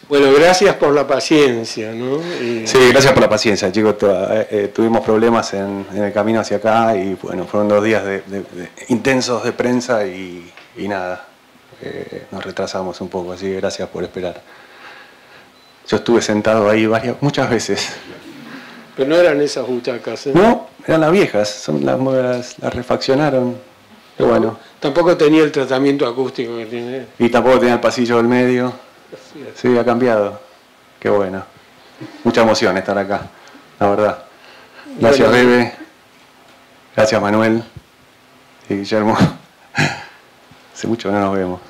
Bueno, gracias por la paciencia, ¿no? Sí, gracias por la paciencia, chicos. Tuvimos problemas en el camino hacia acá y bueno, fueron 2 días intensos de prensa y nada, nos retrasamos un poco, así que gracias por esperar. Yo estuve sentado ahí muchas veces. Pero no eran esas butacas, ¿eh? No, eran las viejas, las refaccionaron. Pero bueno. Tampoco tenía el tratamiento acústico que tiene. Y tampoco tenía el pasillo del medio. Sí, ha cambiado. Qué bueno. Mucha emoción estar acá, la verdad. Gracias, bueno, Bebe. Gracias, Manuel. Y Guillermo. Hace mucho que no nos vemos.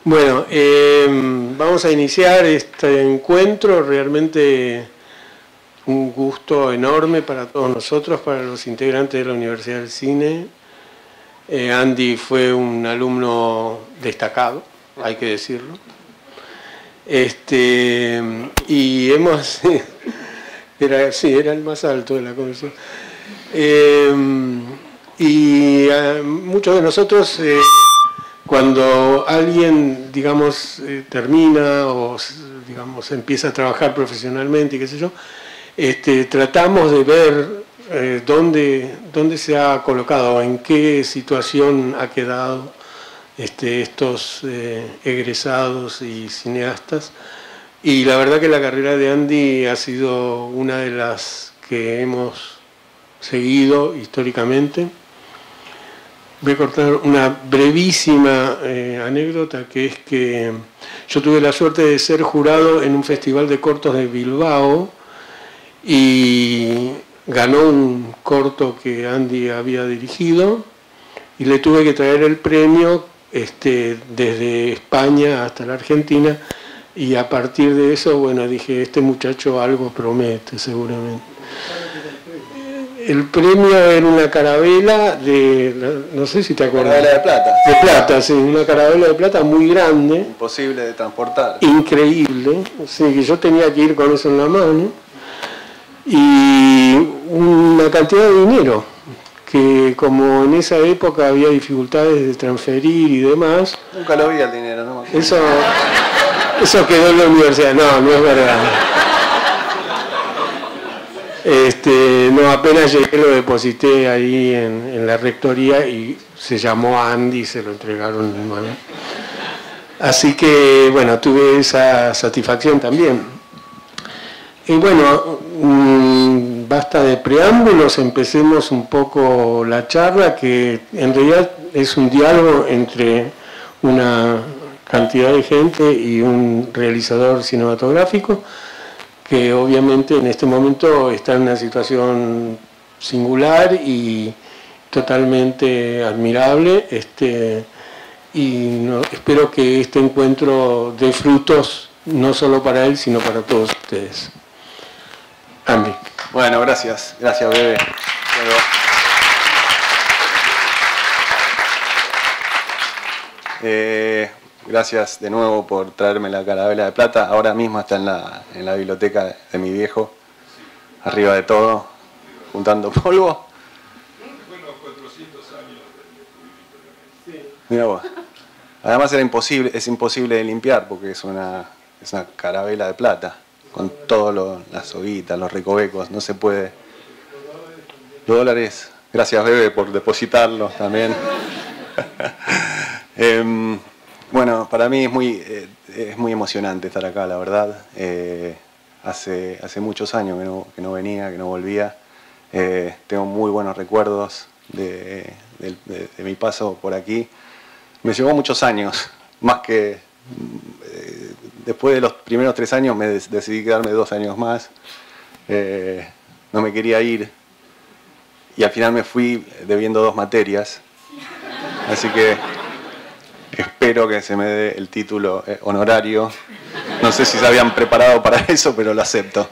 Bueno, vamos a iniciar este encuentro. Realmente un gusto enorme para todos nosotros, para los integrantes de la Universidad del Cine. Andy fue un alumno destacado, hay que decirlo. Y hemos... era el más alto de la comisión. Y muchos de nosotros... cuando alguien, digamos, termina o, digamos, empieza a trabajar profesionalmente y qué sé yo, tratamos de ver dónde se ha colocado, en qué situación ha quedado estos egresados y cineastas. Y la verdad que la carrera de Andy ha sido una de las que hemos seguido históricamente. Voy a cortar una brevísima anécdota, que es que yo tuve la suerte de ser jurado en un festival de cortos de Bilbao y ganó un corto que Andy había dirigido y le tuve que traer el premio desde España hasta la Argentina, y a partir de eso, bueno, dije, este muchacho algo promete seguramente. El premio era una carabela no sé si te acuerdas. Carabela de plata. De plata, sí, una carabela de plata muy grande. Imposible de transportar. Increíble, sí, que yo tenía que ir con eso en la mano. Y una cantidad de dinero, que como en esa época había dificultades de transferir y demás. Nunca lo vi el dinero, ¿no? Eso quedó en la universidad, no es verdad. No, apenas llegué lo deposité ahí en la rectoría y se llamó Andy y se lo entregaron en mano. Así que, bueno, tuve esa satisfacción también. Y bueno, basta de preámbulos, empecemos un poco la charla, que en realidad es un diálogo entre una cantidad de gente y un realizador cinematográfico, que obviamente en este momento está en una situación singular y totalmente admirable, y espero que este encuentro dé frutos no solo para él, sino para todos ustedes. Andy. Bueno, gracias, Bebe. Gracias de nuevo por traerme la carabela de plata. Ahora mismo está en la biblioteca de mi viejo, arriba de todo, juntando polvo. Bueno, 400 años de tu vida. Mira vos. Además es imposible de limpiar porque es una carabela de plata, con todas las soguitas, los recovecos, no se puede. Los dólares, gracias Bebe por depositarlos también. Bueno, para mí es muy emocionante estar acá, la verdad. Hace muchos años que no venía, que no volvía. Tengo muy buenos recuerdos de mi paso por aquí. Me llevó muchos años, más que después de los primeros 3 años decidí quedarme 2 años más. No me quería ir y al final me fui debiendo 2 materias. Así que espero que se me dé el título honorario. No sé si se habían preparado para eso, pero lo acepto.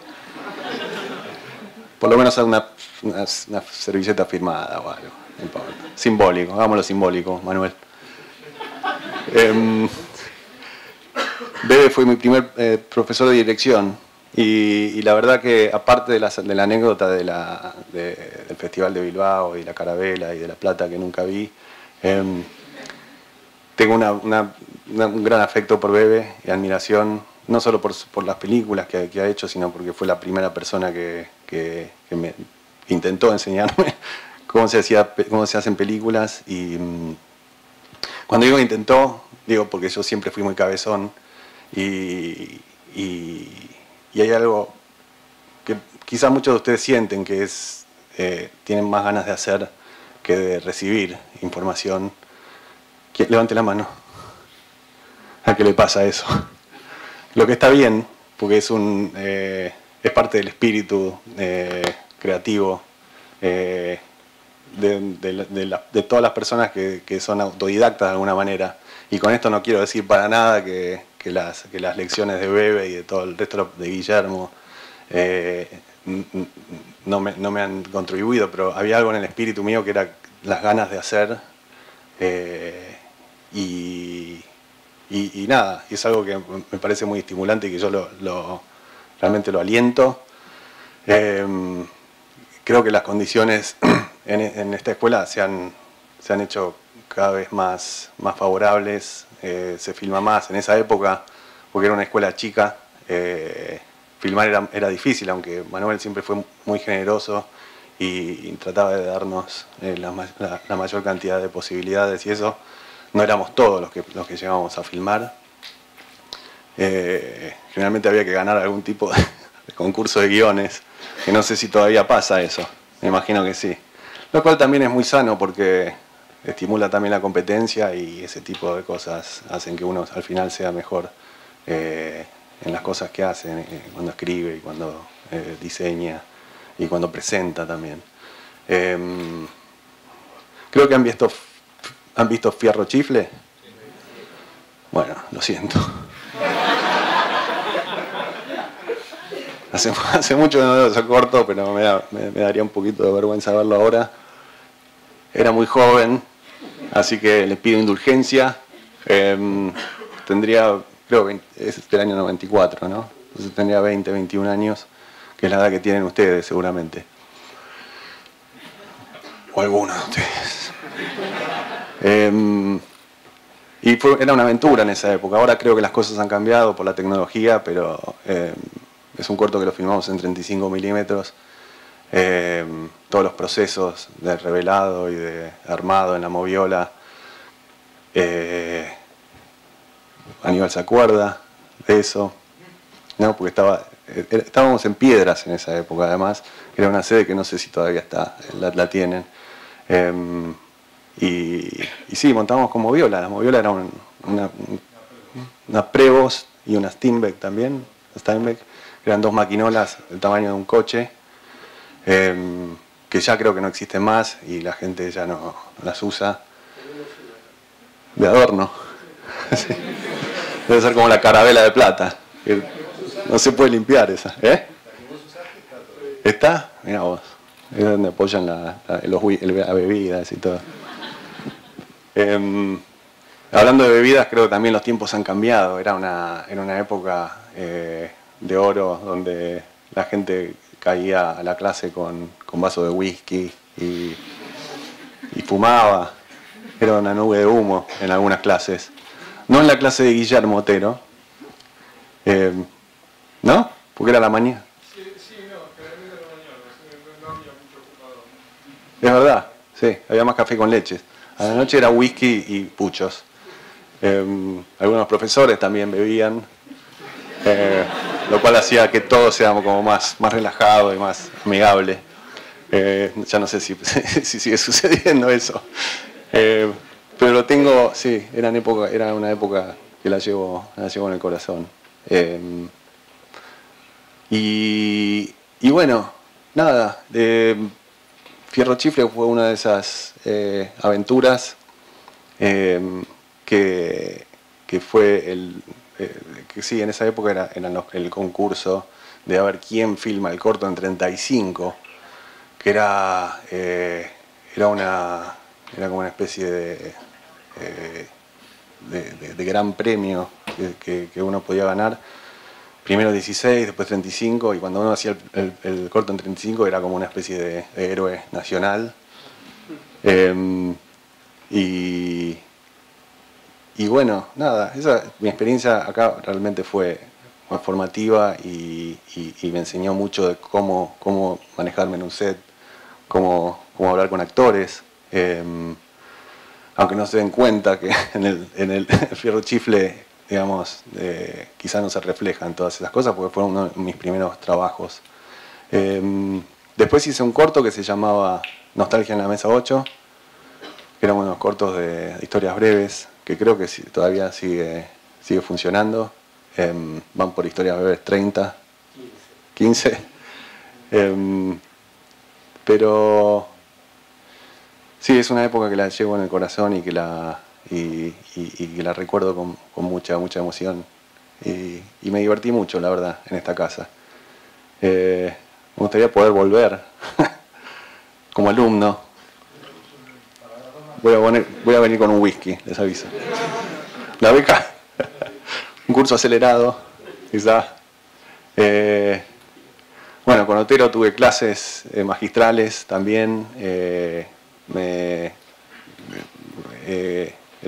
Por lo menos una servilleta firmada o algo. No importa. Simbólico, hagámoslo simbólico, Manuel. Bebe fue mi primer profesor de dirección y la verdad que aparte de la anécdota del Festival de Bilbao y la Carabela y de La Plata que nunca vi, tengo un gran afecto por Bebe y admiración, no solo por las películas que ha hecho, sino porque fue la primera persona que me intentó enseñarme cómo se hacen películas. Y cuando digo intentó, digo porque yo siempre fui muy cabezón y hay algo que quizás muchos de ustedes sienten, que es tienen más ganas de hacer que de recibir información. Levante la mano. ¿A qué le pasa eso? Lo que está bien, porque es parte del espíritu creativo de todas las personas que son autodidactas de alguna manera. Y con esto no quiero decir para nada que las lecciones de Bebe y de todo el resto de Guillermo no me han contribuido, pero había algo en el espíritu mío que era las ganas de hacer. Y nada, y es algo que me parece muy estimulante y que yo realmente lo aliento. Creo que las condiciones en esta escuela se han hecho cada vez más favorables, se filma más. En esa época, porque era una escuela chica, filmar era difícil, aunque Manuel siempre fue muy generoso y trataba de darnos la mayor cantidad de posibilidades, y eso. No éramos todos los que llegábamos a filmar. Generalmente había que ganar algún tipo de concurso de guiones, que no sé si todavía pasa eso, me imagino que sí. Lo cual también es muy sano porque estimula también la competencia y ese tipo de cosas hacen que uno al final sea mejor en las cosas que hace, cuando escribe y cuando diseña y cuando presenta también. Creo que ¿Han visto Fierro Chifle? Bueno, lo siento. Hace mucho que no veo ese corto, pero me daría un poquito de vergüenza verlo ahora. Era muy joven, así que les pido indulgencia. Tendría, creo que es del año 94, ¿no? Entonces tendría 20, 21 años, que es la edad que tienen ustedes seguramente. O algunos de ustedes. Y era una aventura en esa época. Ahora creo que las cosas han cambiado por la tecnología, pero es un corto que lo filmamos en 35 milímetros. Todos los procesos de revelado y de armado en la moviola. Aníbal se acuerda de eso, ¿no? Porque estábamos en Piedras en esa época, además. Era una sede que no sé si todavía la tienen. Y sí, montábamos con moviola. La moviola era una Prevost y una Steinbeck también. Steinbeck, eran dos maquinolas del tamaño de un coche, que ya creo que no existen más y la gente ya no las usa. De adorno. Sí. Debe ser como la carabela de plata, que no se puede limpiar esa. ¿Está? Mirá vos. Es donde apoyan las bebidas y todo. Hablando de bebidas, creo que también los tiempos han cambiado. Era una época de oro donde la gente caía a la clase con vaso de whisky y fumaba. Era una nube de humo en algunas clases. No en la clase de Guillermo Otero. ¿No? Porque era la mañana. Sí, no, generalmente era la mañana, no había mucho ocupado. Es verdad, sí, había más café con leches. A la noche era whisky y puchos. Algunos profesores también bebían, lo cual hacía que todo sea como más relajado y más amigable. Ya no sé si sigue sucediendo eso. Pero lo tengo, sí, era una época que la llevo en el corazón. Y bueno, nada, Fierro Chifle fue una de esas aventuras que fue que sí, en esa época era el concurso de a ver quién filma el corto en 35, que era como una especie de gran premio que uno podía ganar. Primero 16, después 35, y cuando uno hacía el corto en 35 era como una especie de héroe nacional. Y bueno, nada, mi experiencia acá realmente fue formativa y me enseñó mucho de cómo manejarme en un set, cómo hablar con actores. Aunque no se den cuenta que en el Fierro Chifle, digamos, quizás no se reflejan todas esas cosas, porque fueron uno de mis primeros trabajos. Después hice un corto que se llamaba Nostalgia en la Mesa 8, que eran unos cortos de historias breves, que creo que todavía sigue funcionando. Van por historias breves 30, 15. Pero sí, es una época que la llevo en el corazón y que la recuerdo con mucha emoción. Y me divertí mucho, la verdad, en esta casa. Me gustaría poder volver como alumno. Voy a venir con un whisky, les aviso. La beca, un curso acelerado, quizá. Bueno, con Otero tuve clases magistrales también. El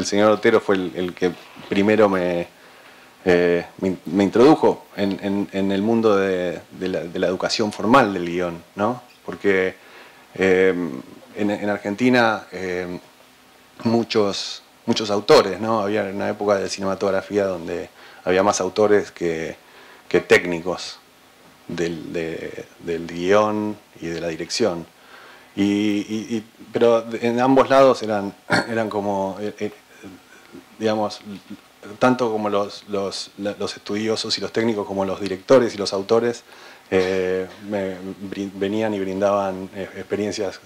señor Otero fue el que primero me introdujo en el mundo de la educación formal del guión, ¿no? Porque en Argentina muchos autores, ¿no? Había una época de cinematografía donde había más autores que técnicos del guión y de la dirección. Pero en ambos lados eran como, digamos, tanto como los estudiosos y los técnicos como los directores y los autores venían y brindaban experiencias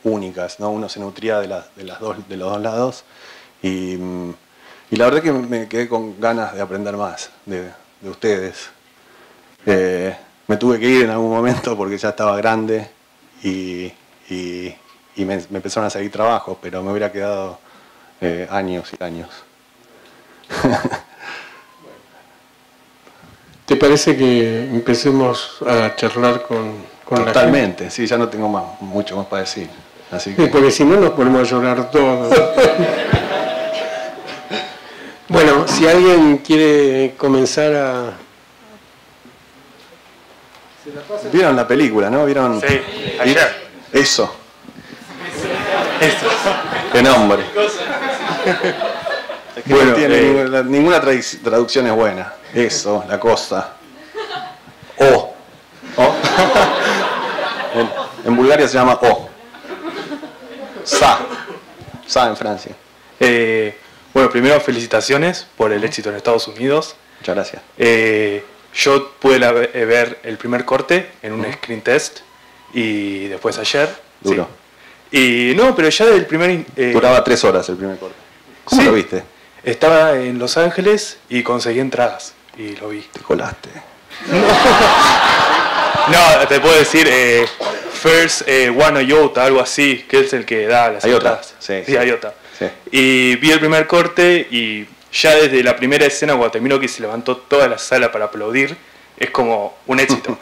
únicas, ¿no? Uno se nutría de los dos lados y la verdad que me quedé con ganas de aprender más de ustedes. Me tuve que ir en algún momento porque ya estaba grande y me empezaron a salir trabajos, pero me hubiera quedado años y años. ¿Te parece que empecemos a charlar con Totalmente, sí, ya no tengo mucho más para decir. Así que... Sí, porque si no nos ponemos a llorar todos. Bueno, si alguien quiere comenzar a... ¿Vieron la película, no? ¿Vieron? Sí, ayer. Eso. ¡Qué nombre! Es que bueno, no tiene ninguna traducción es buena. Eso, la cosa. O. En Bulgaria se llama O. Sa en Francia. Bueno, primero felicitaciones por el éxito en Estados Unidos. Muchas gracias. Yo pude ver el primer corte en un screen test y después ayer. Duro. Sí. Y no, pero ya del primer... Duraba 3 horas el primer corte. ¿Cómo lo viste? Estaba en Los Ángeles y conseguí entradas y lo vi. Te colaste. No, te puedo decir First One Iota, algo así, que es el que da las entradas. Sí, Iota. Sí. Y vi el primer corte y ya desde la primera escena, cuando terminó, que se levantó toda la sala para aplaudir, es como un éxito.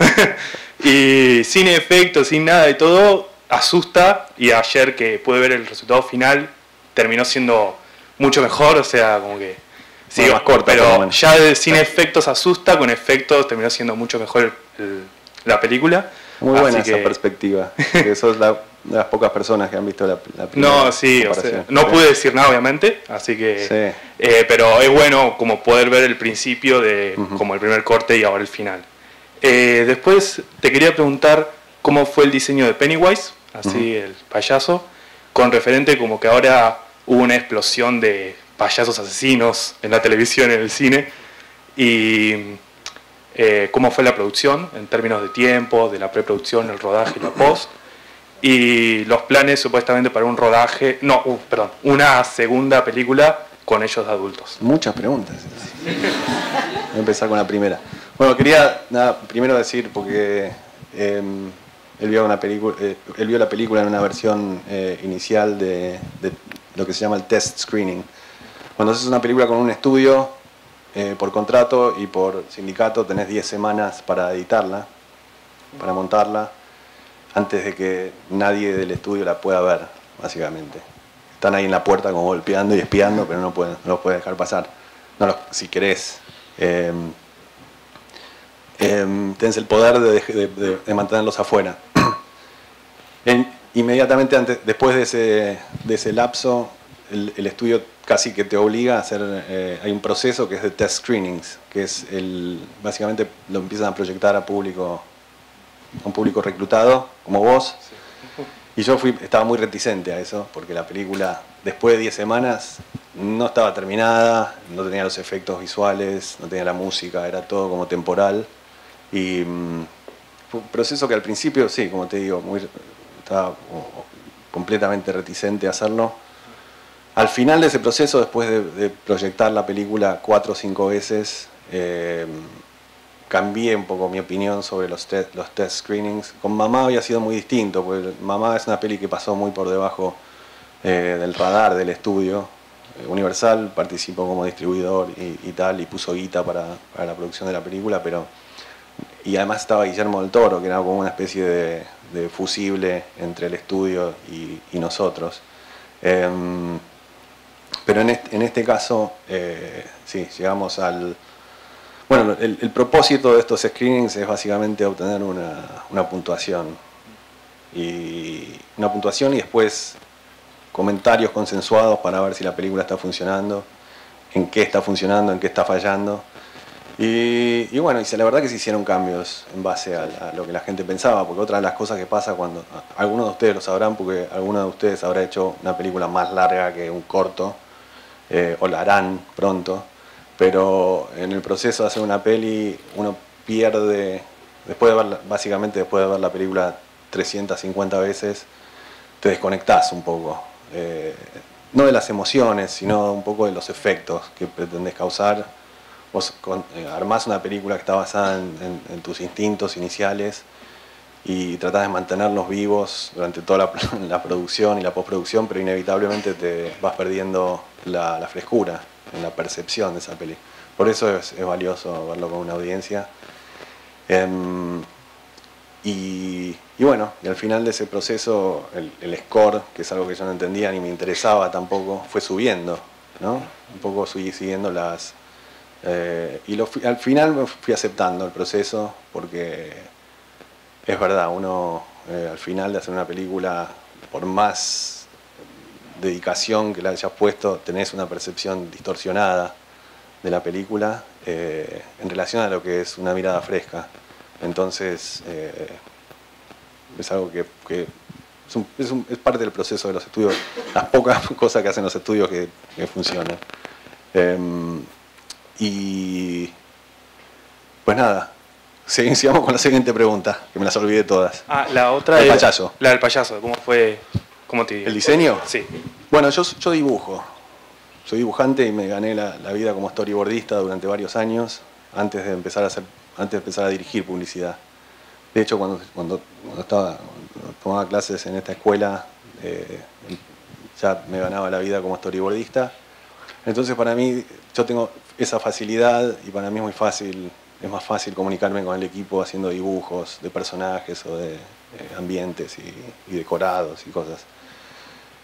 Y sin efectos, sin nada y todo, asusta. Y ayer que pude ver el resultado final, terminó siendo mucho mejor, o sea, como que... Sí, más corta, pero ya sin efectos asusta, con efectos terminó siendo mucho mejor la película. Muy buena esa perspectiva, que sos de las pocas personas que han visto la primera. No, sí, o sea, no pude decir nada, obviamente, así que... Sí. Pero es bueno como poder ver el principio de como el primer corte y ahora el final. Después te quería preguntar cómo fue el diseño de Pennywise, así el payaso, con referente como que ahora hubo una explosión de payasos asesinos en la televisión, en el cine, y cómo fue la producción en términos de tiempo, de la preproducción, el rodaje y la post, y los planes supuestamente para un rodaje, una segunda película con ellos de adultos. Muchas preguntas. Voy a empezar con la primera. Bueno, quería primero decir, porque él vio la película en una versión inicial de lo que se llama el test screening. Cuando haces una película con un estudio, por contrato y por sindicato, tenés 10 semanas para editarla, para montarla, antes de que nadie del estudio la pueda ver, básicamente. están ahí en la puerta como golpeando y espiando, pero no los puedes dejar pasar. Si querés. Tenés el poder de mantenerlos afuera. Inmediatamente después de ese lapso, el estudio casi que te obliga a hacer, hay un proceso que es de test screenings, que es básicamente lo empiezan a proyectar a un público reclutado, como vos. Y yo estaba muy reticente a eso, porque la película, después de 10 semanas, no estaba terminada, no tenía los efectos visuales, no tenía la música, era todo como temporal. Y fue un proceso que al principio, sí, como te digo, estaba completamente reticente a hacerlo. Al final de ese proceso, después de proyectar la película 4 o 5 veces, cambié un poco mi opinión sobre los test screenings. Con Mamá había sido muy distinto, porque Mamá es una peli que pasó muy por debajo del radar del estudio. Universal participó como distribuidor y tal, y puso guita para la producción de la película, y además estaba Guillermo del Toro, que era como una especie de fusible entre el estudio y nosotros. Pero en este caso, sí, llegamos al... Bueno, el propósito de estos screenings es básicamente obtener una puntuación. Y después comentarios consensuados para ver si la película está funcionando, en qué está funcionando, en qué está fallando. Y bueno, la verdad que se hicieron cambios en base a lo que la gente pensaba, porque otra de las cosas que pasa cuando... Algunos de ustedes lo sabrán, porque alguno de ustedes habrá hecho una película más larga que un corto, o la harán pronto. Pero en el proceso de hacer una peli, uno pierde, básicamente después de ver la película 350 veces, te desconectás un poco. No de las emociones, sino un poco de los efectos que pretendés causar. Vos armás una película que está basada en tus instintos iniciales y tratás de mantenerlos vivos durante toda la producción y la postproducción, pero inevitablemente te vas perdiendo la frescura en la percepción de esa peli. Por eso es valioso verlo con una audiencia. Y bueno, y al final de ese proceso el score, que es algo que yo no entendía ni me interesaba tampoco, fue subiendo, ¿no? Un poco siguiendo las... al final me fui aceptando el proceso, porque es verdad, uno al final de hacer una película, por más dedicación que le hayas puesto, tenés una percepción distorsionada de la película en relación a lo que es una mirada fresca. Entonces es algo que es parte del proceso de los estudios, las pocas cosas que hacen los estudios que funcionan. Y pues nada, sigamos con la siguiente pregunta, que me las olvidé todas. La otra el payaso. La del payaso, ¿cómo fue? ¿Cómo te ¿El diseño? Sí. Bueno, yo dibujo. Soy dibujante y me gané la vida como storyboardista durante varios años antes de empezar a dirigir publicidad. De hecho, cuando tomaba clases en esta escuela, ya me ganaba la vida como storyboardista. Entonces, para mí, yo tengo esa facilidad y para mí es más fácil comunicarme con el equipo haciendo dibujos de personajes o de ambientes y decorados y cosas.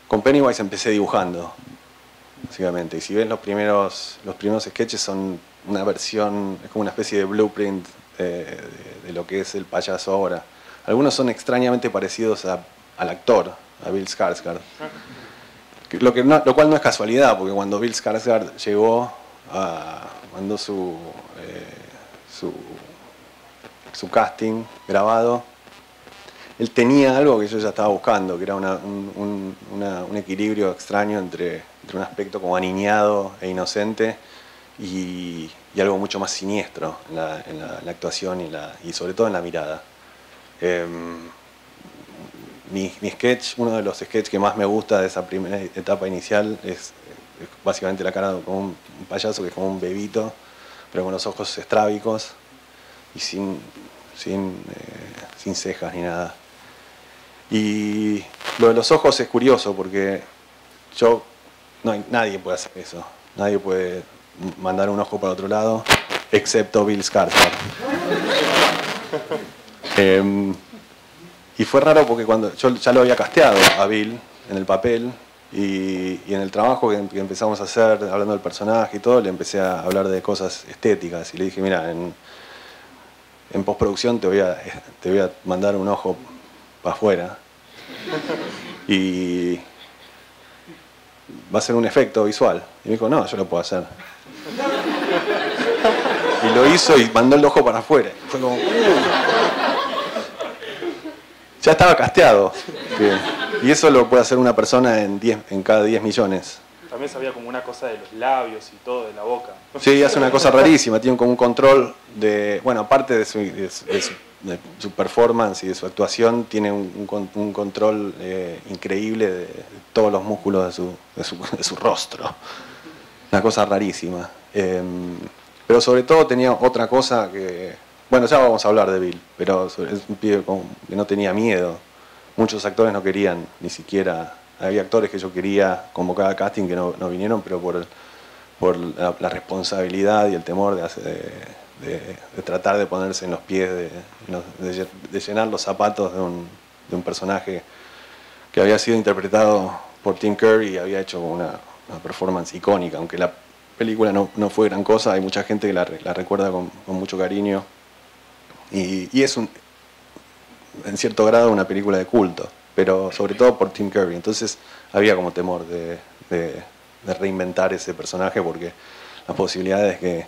Con Pennywise empecé dibujando, básicamente. Y si ven los primeros sketches son una versión, es como una especie de blueprint de lo que es el payaso ahora. Algunos son extrañamente parecidos al actor, a Bill Skarsgård. Lo cual no es casualidad, porque cuando Bill Skarsgård llegó, mandó su casting grabado, él tenía algo que yo ya estaba buscando, que era un equilibrio extraño entre un aspecto como aniñado e inocente y algo mucho más siniestro en la actuación y sobre todo en la mirada. Mi sketch, uno de los sketches que más me gusta de esa primera etapa inicial es básicamente la cara de como un payaso que es como un bebito, pero con los ojos estrábicos y sin cejas ni nada. Y lo de los ojos es curioso porque nadie puede hacer eso, nadie puede mandar un ojo para otro lado excepto Bill Skarsgård. Y fue raro porque cuando yo ya lo había casteado a Bill en el papel Y en el trabajo que empezamos a hacer, hablando del personaje y todo, le empecé a hablar de cosas estéticas. Y le dije, mira, en postproducción te voy a mandar un ojo para afuera. Y va a ser un efecto visual. Y me dijo, no, yo lo puedo hacer. Y lo hizo y mandó el ojo para afuera. Fue como... Ya estaba casteado. Y eso lo puede hacer una persona en cada 10 millones. También sabía como una cosa de los labios y todo, de la boca. Sí, hace una cosa rarísima. Tiene como un control de... Bueno, aparte de su performance y de su actuación, tiene un control increíble de todos los músculos de su rostro. Una cosa rarísima. Pero sobre todo tenía otra cosa que... Bueno, ya vamos a hablar de Bill, pero es un pibe que no tenía miedo. Muchos actores no querían, ni siquiera... Había actores que yo quería convocar a casting que no vinieron, pero por la responsabilidad y el temor de tratar de ponerse en los pies, de llenar los zapatos de un personaje que había sido interpretado por Tim Curry y había hecho una performance icónica, aunque la película no fue gran cosa, hay mucha gente que la recuerda con mucho cariño y es en cierto grado una película de culto, pero sobre todo por Tim Curry. Entonces había como temor de reinventar ese personaje porque las posibilidades de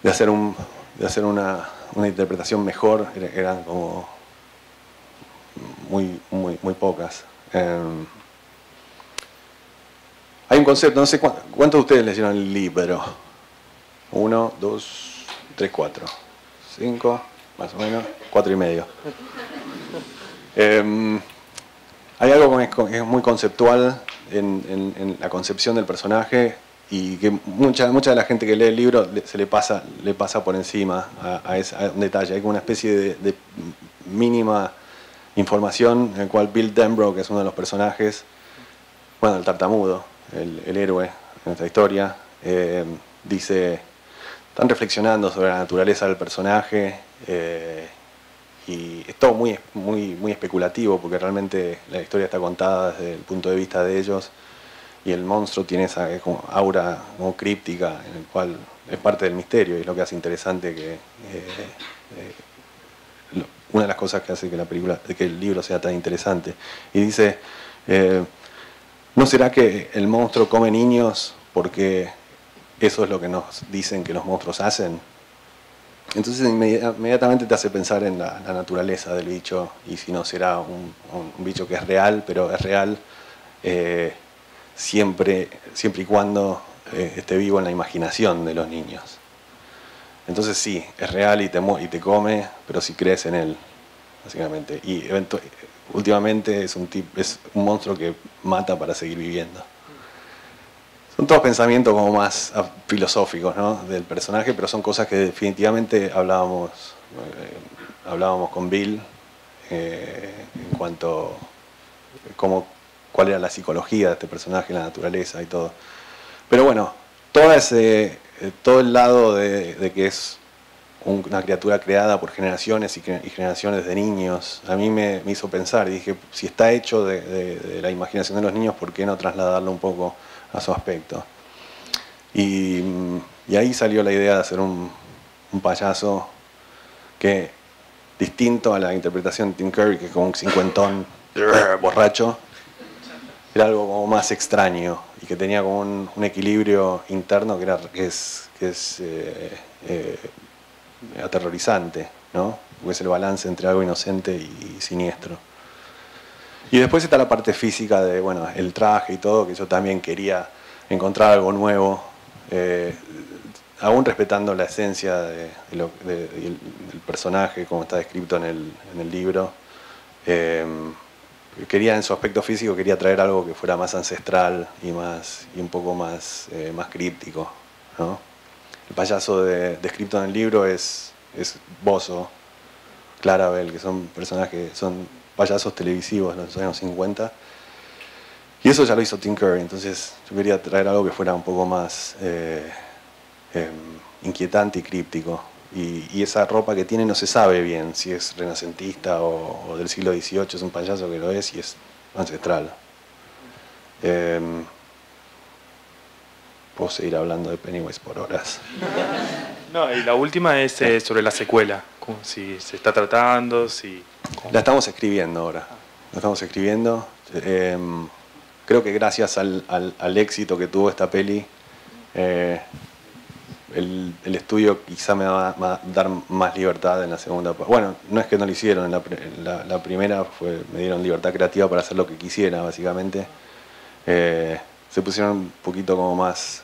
hacer una interpretación mejor eran como muy pocas. Hay un concepto, no sé cuántos de ustedes leyeron el libro. 1, 2, 3, 4, 5, más o menos, 4 y medio. Hay algo que es muy conceptual en la concepción del personaje y que mucha de la gente que lee el libro se le pasa por encima a un detalle. Hay como una especie de mínima información en la cual Bill Denbrough, que es uno de los personajes, bueno, el tartamudo, el héroe en esta historia, dice, están reflexionando sobre la naturaleza del personaje y es todo muy especulativo porque realmente la historia está contada desde el punto de vista de ellos y el monstruo tiene esa como aura como críptica en el cual es parte del misterio y es lo que hace interesante que una de las cosas que hace que el libro sea tan interesante. Y dice, ¿no será que el monstruo come niños porque eso es lo que nos dicen que los monstruos hacen? Entonces inmediatamente te hace pensar en la naturaleza del bicho y si no será un bicho que es real, pero es real siempre y cuando esté vivo en la imaginación de los niños. Entonces sí, es real y te come, pero si crees en él, básicamente. Y últimamente es un monstruo que mata para seguir viviendo. Son todos pensamientos como más filosóficos, ¿no?, del personaje, pero son cosas que definitivamente hablábamos con Bill en cuanto a cuál era la psicología de este personaje, la naturaleza y todo. Pero bueno, todo el lado de que es una criatura creada por generaciones y generaciones de niños, a mí me hizo pensar y dije, si está hecho de la imaginación de los niños, ¿por qué no trasladarlo un poco a su aspecto? Y ahí salió la idea de hacer un payaso que, distinto a la interpretación de Tim Curry, que es como un cincuentón borracho, era algo como más extraño y que tenía como un equilibrio interno que es aterrorizante, ¿no? Porque es el balance entre algo inocente y siniestro. Y después está la parte física de, bueno, el traje y todo, que yo también quería encontrar algo nuevo, aún respetando la esencia del personaje, como está descrito en el libro. Quería, en su aspecto físico, quería traer algo que fuera más ancestral y un poco más críptico, ¿no? El payaso descrito en el libro es Bozo, Clarabel, que son payasos televisivos de los años 50. Y eso ya lo hizo Tim Curry, entonces yo quería traer algo que fuera un poco más inquietante y críptico. Y esa ropa que tiene no se sabe bien si es renacentista o del siglo XVIII, es un payaso que lo es y es ancestral. Puedo seguir hablando de Pennywise por horas. No, y la última es sobre la secuela, como si se está tratando, si... La estamos escribiendo ahora. La estamos escribiendo. Creo que gracias al éxito que tuvo esta peli, el estudio quizá me va a dar más libertad en la segunda parte. Bueno, no es que no lo hicieron, en la primera me dieron libertad creativa para hacer lo que quisiera, básicamente. Se pusieron un poquito como más...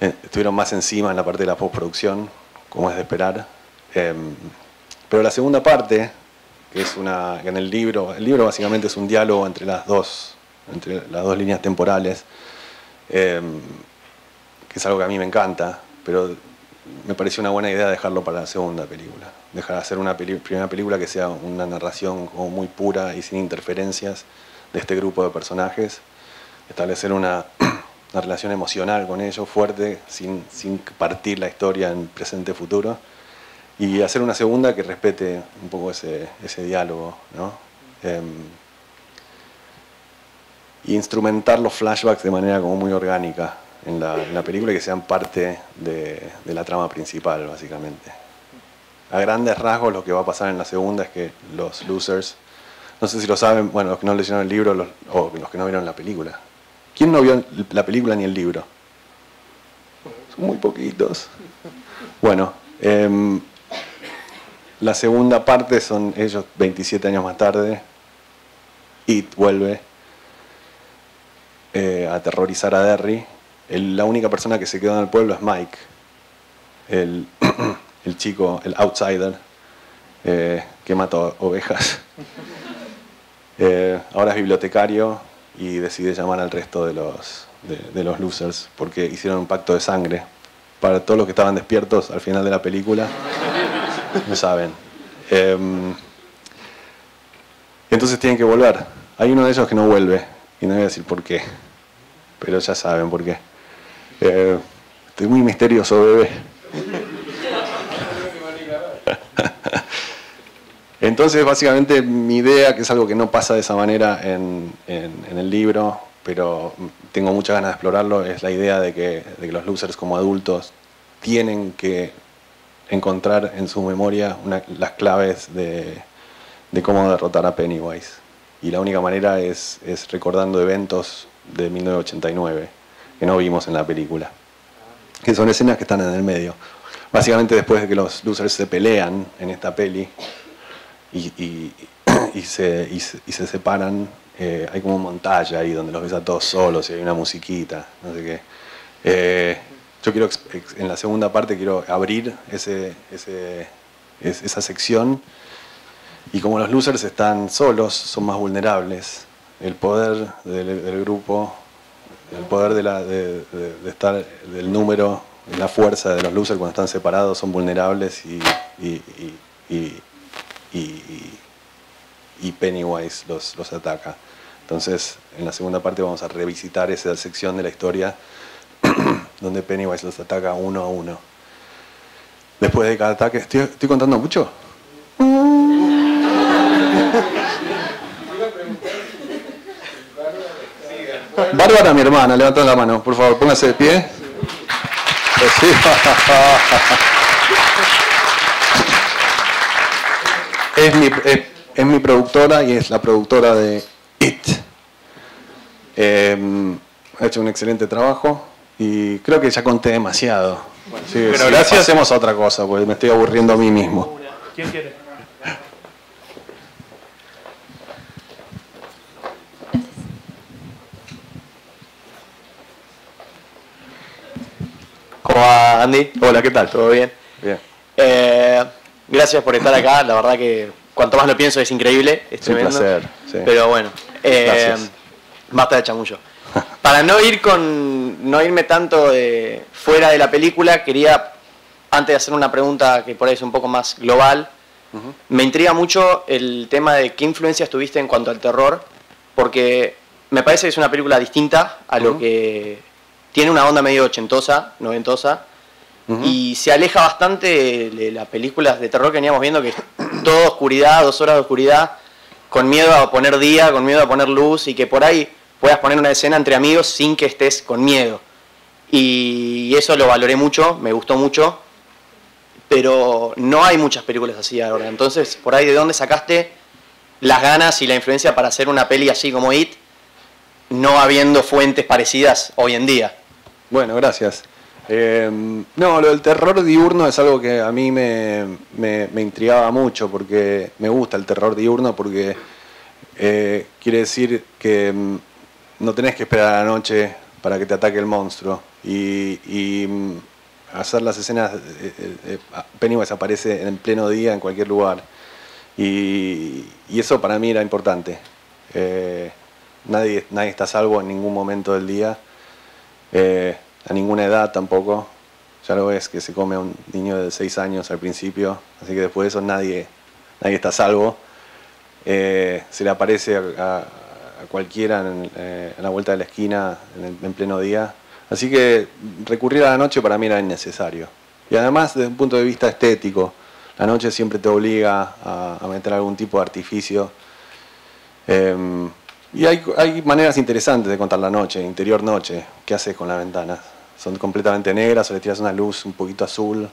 estuvieron más encima en la parte de la postproducción, como es de esperar. Pero la segunda parte, que es que en el libro básicamente es un diálogo entre las dos líneas temporales, que es algo que a mí me encanta, pero me pareció una buena idea dejarlo para la segunda película. Dejar de hacer una primera película que sea una narración como muy pura y sin interferencias de este grupo de personajes, establecer una relación emocional con ellos fuerte, sin partir la historia en presente-futuro, y hacer una segunda que respete un poco ese diálogo, ¿no? Y instrumentar los flashbacks de manera como muy orgánica en la película y que sean parte de la trama principal, básicamente. A grandes rasgos lo que va a pasar en la segunda es que los losers, no sé si lo saben, bueno, los que no leyeron el libro o los que no vieron la película. ¿Quién no vio la película ni el libro? Son muy poquitos. Bueno, la segunda parte son ellos 27 años más tarde. It vuelve a aterrorizar a Derry. La única persona que se quedó en el pueblo es Mike, el chico, el outsider, que mata ovejas. Ahora es bibliotecario y decide llamar al resto de los losers porque hicieron un pacto de sangre. Para todos los que estaban despiertos al final de la película, lo saben. Entonces tienen que volver. Hay uno de ellos que no vuelve y no voy a decir por qué, pero ya saben por qué. Estoy muy misterioso, bebé. Entonces, básicamente, mi idea, que es algo que no pasa de esa manera en el libro, pero tengo muchas ganas de explorarlo, es la idea de que los losers como adultos tienen que encontrar en su memoria las claves de cómo derrotar a Pennywise. Y la única manera es recordando eventos de 1989, que no vimos en la película, que son escenas que están en el medio. Básicamente, después de que los losers se pelean en esta peli, y se separan, hay como un montaje ahí donde los ves a todos solos y hay una musiquita, no sé qué. Yo quiero, en la segunda parte, quiero abrir esa sección, y como los losers están solos, son más vulnerables. El poder del grupo, el poder de estar, del número, la fuerza de los losers cuando están separados son vulnerables y Pennywise los ataca. Entonces, en la segunda parte vamos a revisitar esa sección de la historia donde Pennywise los ataca uno a uno. Después de cada ataque... ¿Estoy contando mucho? Bárbara, mi hermana, levanta la mano, por favor, póngase de pie. Sí. Es mi productora y es la productora de It. Ha hecho un excelente trabajo y creo que ya conté demasiado. Bueno, sí, pero gracias. Hacemos otra cosa, porque me estoy aburriendo a mí mismo. ¿Quién quiere? ¿Cómo va, Andy? Hola, ¿qué tal? ¿Todo bien? Bien. Gracias por estar acá, la verdad que cuanto más lo pienso es increíble, es tremendo. Un placer. Sí. Pero bueno, gracias. Basta de chamullo. Para no irme tanto fuera de la película, quería, antes de hacer una pregunta que por ahí es un poco más global, me intriga mucho el tema de qué influencias tuviste en cuanto al terror, porque me parece que es una película distinta a lo que tiene una onda medio ochentosa, noventosa, y se aleja bastante de las películas de terror que veníamos viendo, que es todo oscuridad, 2 horas de oscuridad, con miedo a poner día, con miedo a poner luz, y que por ahí puedas poner una escena entre amigos sin que estés con miedo. Y eso lo valoré mucho, me gustó mucho, pero no hay muchas películas así ahora. Entonces, por ahí, ¿de dónde sacaste las ganas y la influencia para hacer una peli así como It, no habiendo fuentes parecidas hoy en día? Bueno, gracias. No, lo del terror diurno es algo que a mí me intrigaba mucho, porque me gusta el terror diurno, porque quiere decir que no tenés que esperar a la noche para que te ataque el monstruo. Y hacer las escenas, Pennywise aparece en pleno día en cualquier lugar. Y eso para mí era importante. Nadie está a salvo en ningún momento del día. A ninguna edad tampoco. Ya lo ves que se come a un niño de 6 años al principio, así que después de eso nadie está a salvo. Se le aparece a cualquiera en la vuelta de la esquina en pleno día. Así que recurrir a la noche para mí era innecesario. Y además, desde un punto de vista estético, la noche siempre te obliga a meter algún tipo de artificio. Y hay maneras interesantes de contar la noche, interior noche. ¿Qué haces con las ventanas? Son completamente negras o le tiras una luz un poquito azul.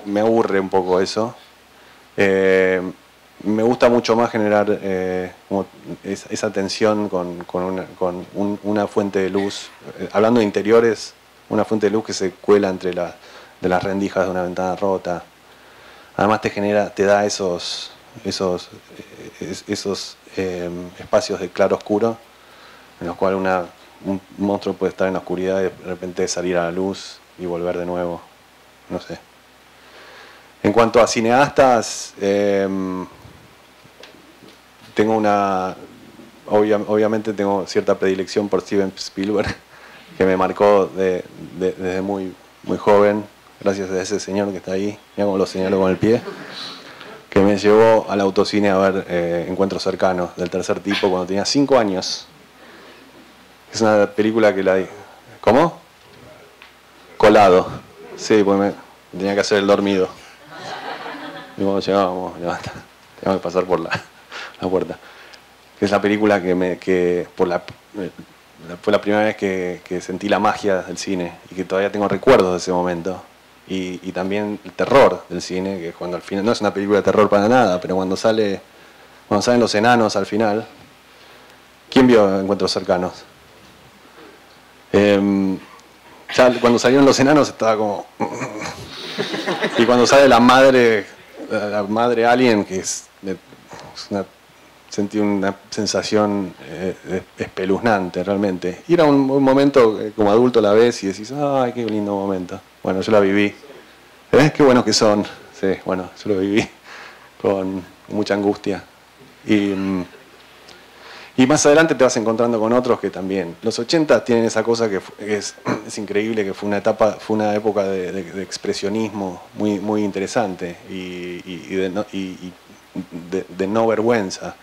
Me aburre un poco eso. Me gusta mucho más generar como esa tensión con una fuente de luz. Hablando de interiores, una fuente de luz que se cuela entre de las rendijas de una ventana rota. Además te da esos espacios de claro oscuro en los cuales un monstruo puede estar en la oscuridad y de repente salir a la luz y volver de nuevo. No sé. En cuanto a cineastas, obviamente tengo cierta predilección por Steven Spielberg, que me marcó desde muy joven, gracias a ese señor que está ahí, mira cómo lo señalo con el pie, que me llevó al autocine a ver Encuentros cercanos, del tercer tipo, cuando tenía 5 años. Es una película que la... ¿Cómo? Colado. Sí, porque tenía que hacer el dormido. Y cuando llegábamos, teníamos que pasar por la puerta. Es la película fue la primera vez que sentí la magia del cine y que todavía tengo recuerdos de ese momento. Y también el terror del cine, que cuando al final, no es una película de terror para nada, pero cuando salen los enanos al final. ¿Quién vio Encuentros cercanos? Ya cuando salieron los enanos estaba como... Y cuando sale la madre alien, que sentí una sensación espeluznante realmente. Y era un momento como adulto la ves y decís, ay, qué lindo momento. Bueno, yo la viví. Qué buenos que son. Sí, bueno, yo lo viví con mucha angustia. Y más adelante te vas encontrando con otros que también. Los 80 tienen esa cosa que es increíble, que fue una época de expresionismo muy interesante y de no vergüenza.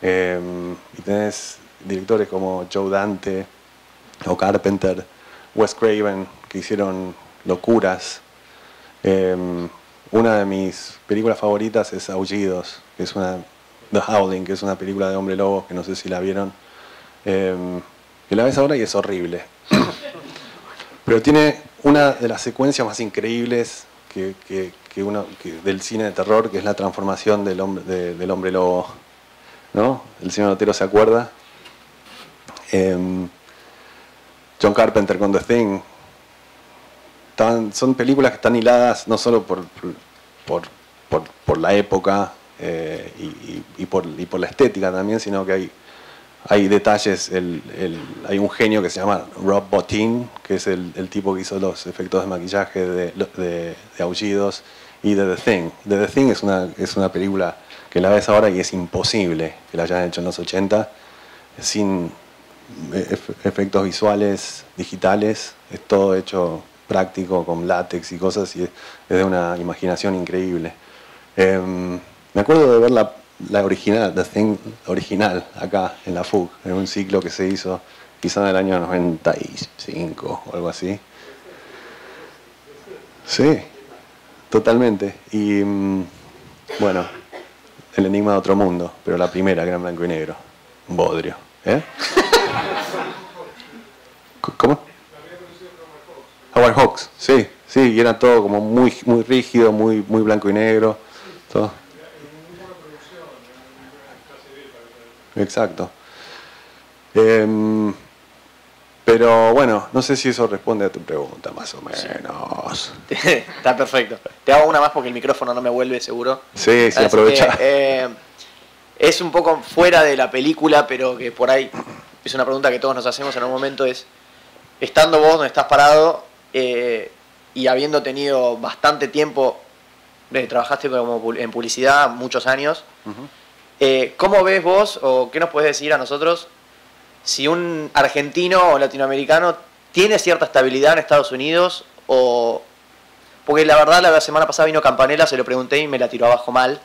Y tenés directores como Joe Dante o Carpenter, Wes Craven, que hicieron locuras. Una de mis películas favoritas es Aullidos, que es The Howling, que es una película de hombre lobo, que no sé si la vieron, que la ves ahora y es horrible. Pero tiene una de las secuencias más increíbles del cine de terror, que es la transformación del hombre lobo, ¿no? El señor Otero se acuerda. John Carpenter con The Thing. Son películas que están hiladas no solo por la época y por la estética también, sino que hay detalles. Hay un genio que se llama Rob Bottin, que es el tipo que hizo los efectos de maquillaje de Aullidos y de The Thing. The Thing es una película que la ves ahora y es imposible que la hayan hecho en los 80 sin efectos visuales digitales. Es todo hecho práctico con látex y cosas, y es de una imaginación increíble. Me acuerdo de ver la original, The Thing original, acá en la FUC, en un ciclo que se hizo quizá en el año 95 o algo así. Sí, totalmente. Y bueno, El enigma de otro mundo, pero la primera, que era en blanco y negro. Un bodrio. ¿Cómo? Howard Hawks, sí, sí, y era todo como muy rígido, muy blanco y negro, todo. Exacto. Pero bueno, no sé si eso responde a tu pregunta, más o menos. Está perfecto. Te hago una más porque el micrófono no me vuelve seguro. Sí, sí, aprovecha. Es un poco fuera de la película, pero que por ahí es una pregunta que todos nos hacemos en un momento, es, estando vos donde estás parado y habiendo tenido bastante tiempo, trabajaste como en publicidad muchos años, ¿cómo ves vos o qué nos puedes decir a nosotros si un argentino o latinoamericano tiene cierta estabilidad en Estados Unidos? O porque la verdad la semana pasada vino Campanella, se lo pregunté y me la tiró abajo mal,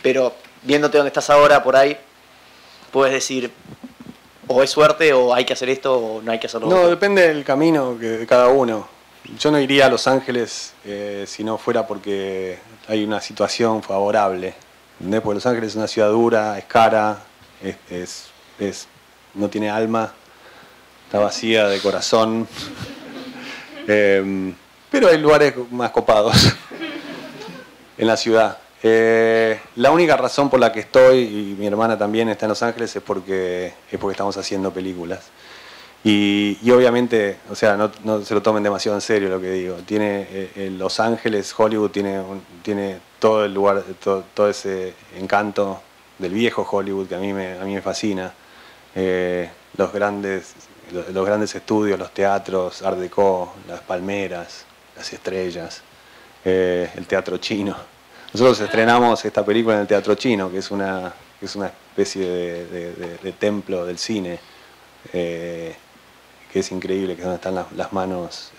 pero viéndote donde estás ahora por ahí puedes decir o es suerte o hay que hacer esto o no hay que hacerlo. No, depende del camino de cada uno. Yo no iría a Los Ángeles si no fuera porque hay una situación favorable, ¿entendés? Porque Los Ángeles es una ciudad dura, es cara, no tiene alma, está vacía de corazón, pero hay lugares más copados en la ciudad. La única razón por la que estoy, y mi hermana también está en Los Ángeles, es porque estamos haciendo películas. Y obviamente, o sea, no se lo tomen demasiado en serio lo que digo. Tiene Los Ángeles, Hollywood tiene todo el lugar, todo ese encanto del viejo Hollywood que a mí me fascina. Los grandes estudios, los teatros, Art Deco, las palmeras, las estrellas, el teatro chino. Nosotros estrenamos esta película en el Teatro Chino, que es una especie de templo del cine, que es increíble, que es donde están las manos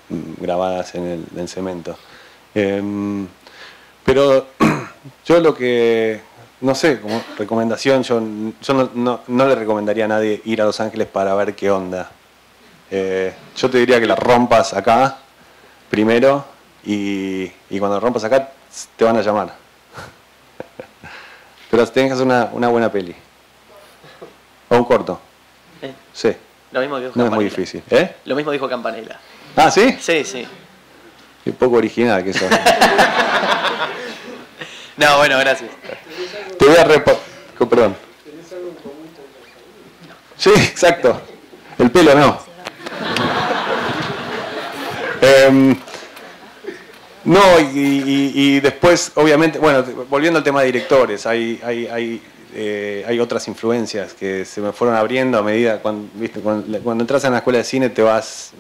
grabadas en el cemento. Pero yo lo que, no sé, como recomendación, yo no le recomendaría a nadie ir a Los Ángeles para ver qué onda. Yo te diría que la rompas acá primero y cuando rompas acá te van a llamar. Pero tenés que hacer una buena peli. O un corto. Sí. Lo mismo dijo no es muy difícil. Lo mismo dijo Campanella. ¿Ah, sí? Sí, sí. Un poco original que eso. No, bueno, gracias. Te voy a perdón. ¿Tenés algo en común con los... Sí, exacto. El pelo no. No, y después, obviamente, bueno, volviendo al tema de directores, hay otras influencias que se me fueron abriendo a medida, cuando entras en la escuela de cine te vas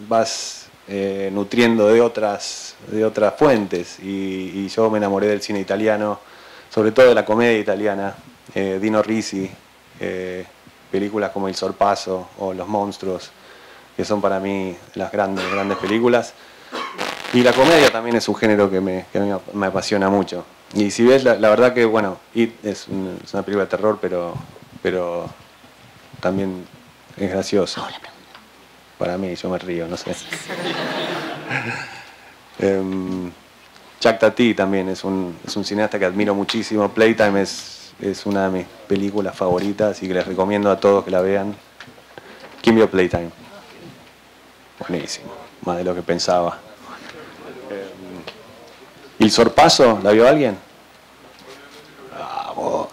nutriendo de otras fuentes, y yo me enamoré del cine italiano, sobre todo de la comedia italiana, Dino Risi, películas como Il Sorpaso o Los Monstruos, que son para mí las grandes películas. Y la comedia también es un género que a mí me apasiona mucho. Y si ves, la verdad que, bueno, It es una película de terror, pero también es gracioso. Para mí, yo me río, no sé. Chuck Tati también es un cineasta que admiro muchísimo. Playtime es una de mis películas favoritas y que les recomiendo a todos que la vean. ¿Quién vio Playtime? Buenísimo, más de lo que pensaba. ¿Y El Sorpaso? ¿La vio alguien? Vamos.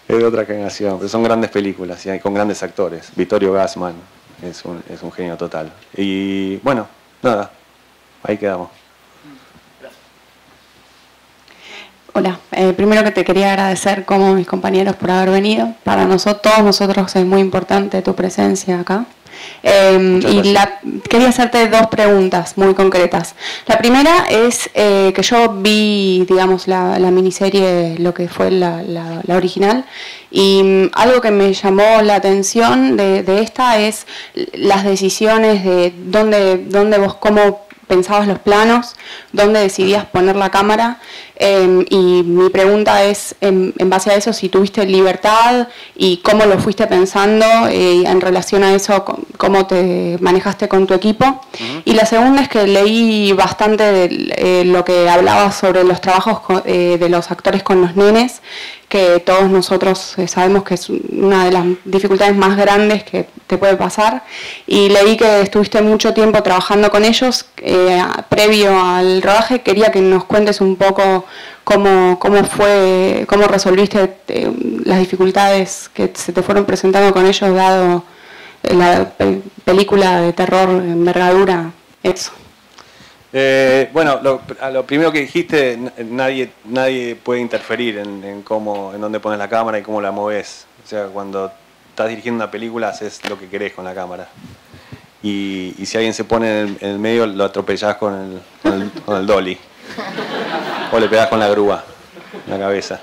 Es de otra generación, pero son grandes películas, ¿sí? Con grandes actores. Vittorio Gassman es un genio total. Y bueno, nada, ahí quedamos. Hola, primero que te quería agradecer como mis compañeros por haber venido. Para todos nosotros es muy importante tu presencia acá. Quería hacerte dos preguntas muy concretas. La primera es que yo vi, digamos, la miniserie, lo que fue la original, y algo que me llamó la atención de esta es las decisiones de dónde vos, cómo pensabas los planos, dónde decidías poner la cámara, y mi pregunta es, en base a eso, si tuviste libertad y cómo lo fuiste pensando en relación a eso, cómo te manejaste con tu equipo. Y la segunda es que leí bastante de lo que hablabas sobre los trabajos de los actores con los nenes, que todos nosotros sabemos que es una de las dificultades más grandes que te puede pasar. Y leí que estuviste mucho tiempo trabajando con ellos previo al rodaje. Quería que nos cuentes un poco cómo resolviste las dificultades que se te fueron presentando con ellos, dado la película de terror envergadura, eso. Bueno, lo primero que dijiste, nadie puede interferir en dónde pones la cámara y cómo la moves. O sea, cuando estás dirigiendo una película haces lo que querés con la cámara. Y si alguien se pone en el medio, lo atropellás con el dolly. O le pegás con la grúa en la cabeza.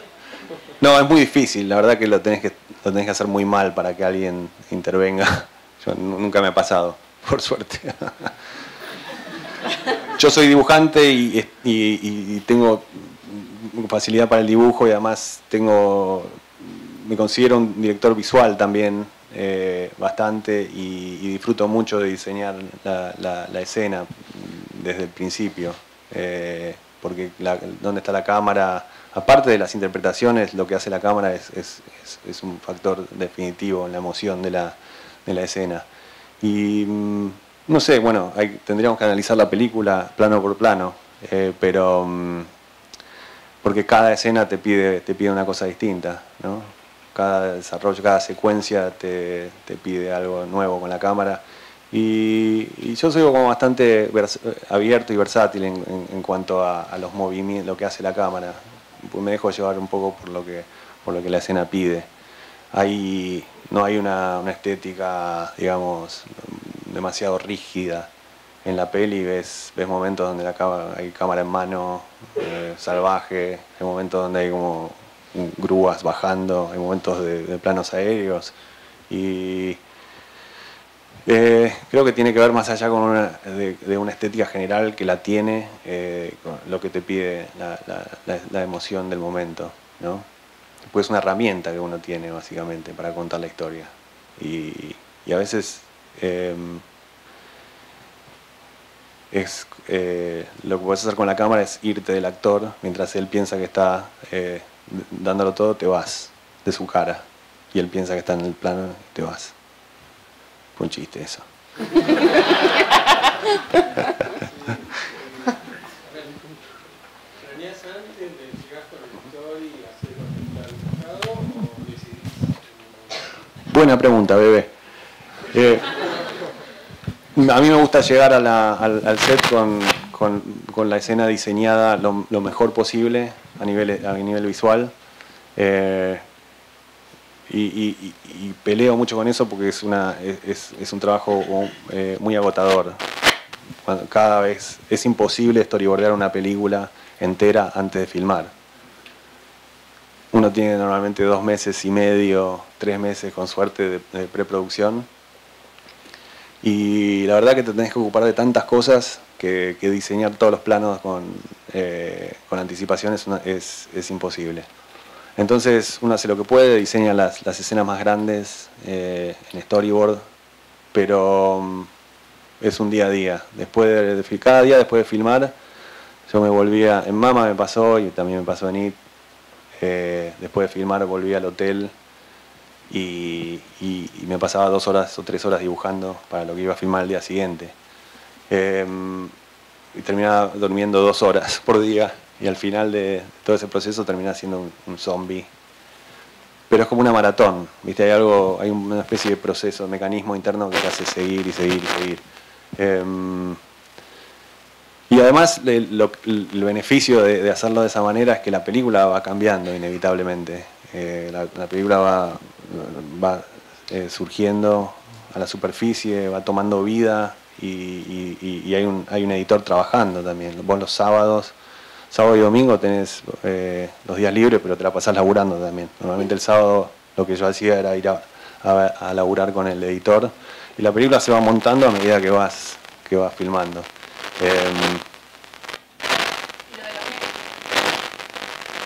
No, es muy difícil, la verdad que lo tenés que hacer muy mal para que alguien intervenga. Yo nunca me ha pasado, por suerte. Yo soy dibujante y tengo facilidad para el dibujo y además me considero un director visual también bastante y disfruto mucho de diseñar la escena desde el principio. Porque dónde está la cámara, aparte de las interpretaciones, lo que hace la cámara es un factor definitivo en la emoción de la escena. Y no sé, bueno, tendríamos que analizar la película plano por plano, pero porque cada escena te pide una cosa distinta, ¿no? Cada desarrollo, cada secuencia te pide algo nuevo con la cámara. Y yo soy como bastante abierto y versátil en cuanto a los movimientos, lo que hace la cámara. Pues me dejo llevar un poco por lo que la escena pide. No hay una estética, digamos, demasiado rígida. En la peli ves momentos donde hay cámara en mano, salvaje, hay momentos donde hay como grúas bajando, hay momentos de planos aéreos. Y creo que tiene que ver más allá de una estética general que la tiene, con lo que te pide la emoción del momento, ¿no? Pues es una herramienta que uno tiene básicamente para contar la historia. Y a veces lo que puedes hacer con la cámara es irte del actor mientras él piensa que está dándolo todo, te vas de su cara y él piensa que está en el plano y te vas. Fue un chiste eso. ¿Planeás antes de llegar con el actor y hacer lo que está dibujado o decidís? Buena pregunta, bebé. A mí me gusta llegar al set con la escena diseñada lo mejor posible a nivel visual. Y peleo mucho con eso porque es un trabajo muy agotador. Cada vez es imposible storyboardear una película entera antes de filmar. Uno tiene normalmente 2 meses y medio, 3 meses con suerte de preproducción. Y la verdad que te tenés que ocupar de tantas cosas que diseñar todos los planos con anticipación es imposible. Entonces uno hace lo que puede, diseña las escenas más grandes en storyboard, pero es un día a día. Cada día después de filmar, yo me volvía, en Mama me pasó y también me pasó en IT, después de filmar volví al hotel y me pasaba 2 horas o 3 horas dibujando para lo que iba a filmar el día siguiente. Y terminaba durmiendo 2 horas por día. Y al final de todo ese proceso termina siendo un zombie. Pero es como una maratón, ¿viste? Hay una especie de proceso, mecanismo interno que te hace seguir y seguir y seguir. Y además el beneficio de hacerlo de esa manera es que la película va cambiando inevitablemente. La película va surgiendo a la superficie, va tomando vida y hay un editor trabajando también. Vos los sábado y domingo tenés los días libres, pero te la pasás laburando también. Normalmente el sábado lo que yo hacía era ir a laburar con el editor y la película se va montando a medida que vas filmando.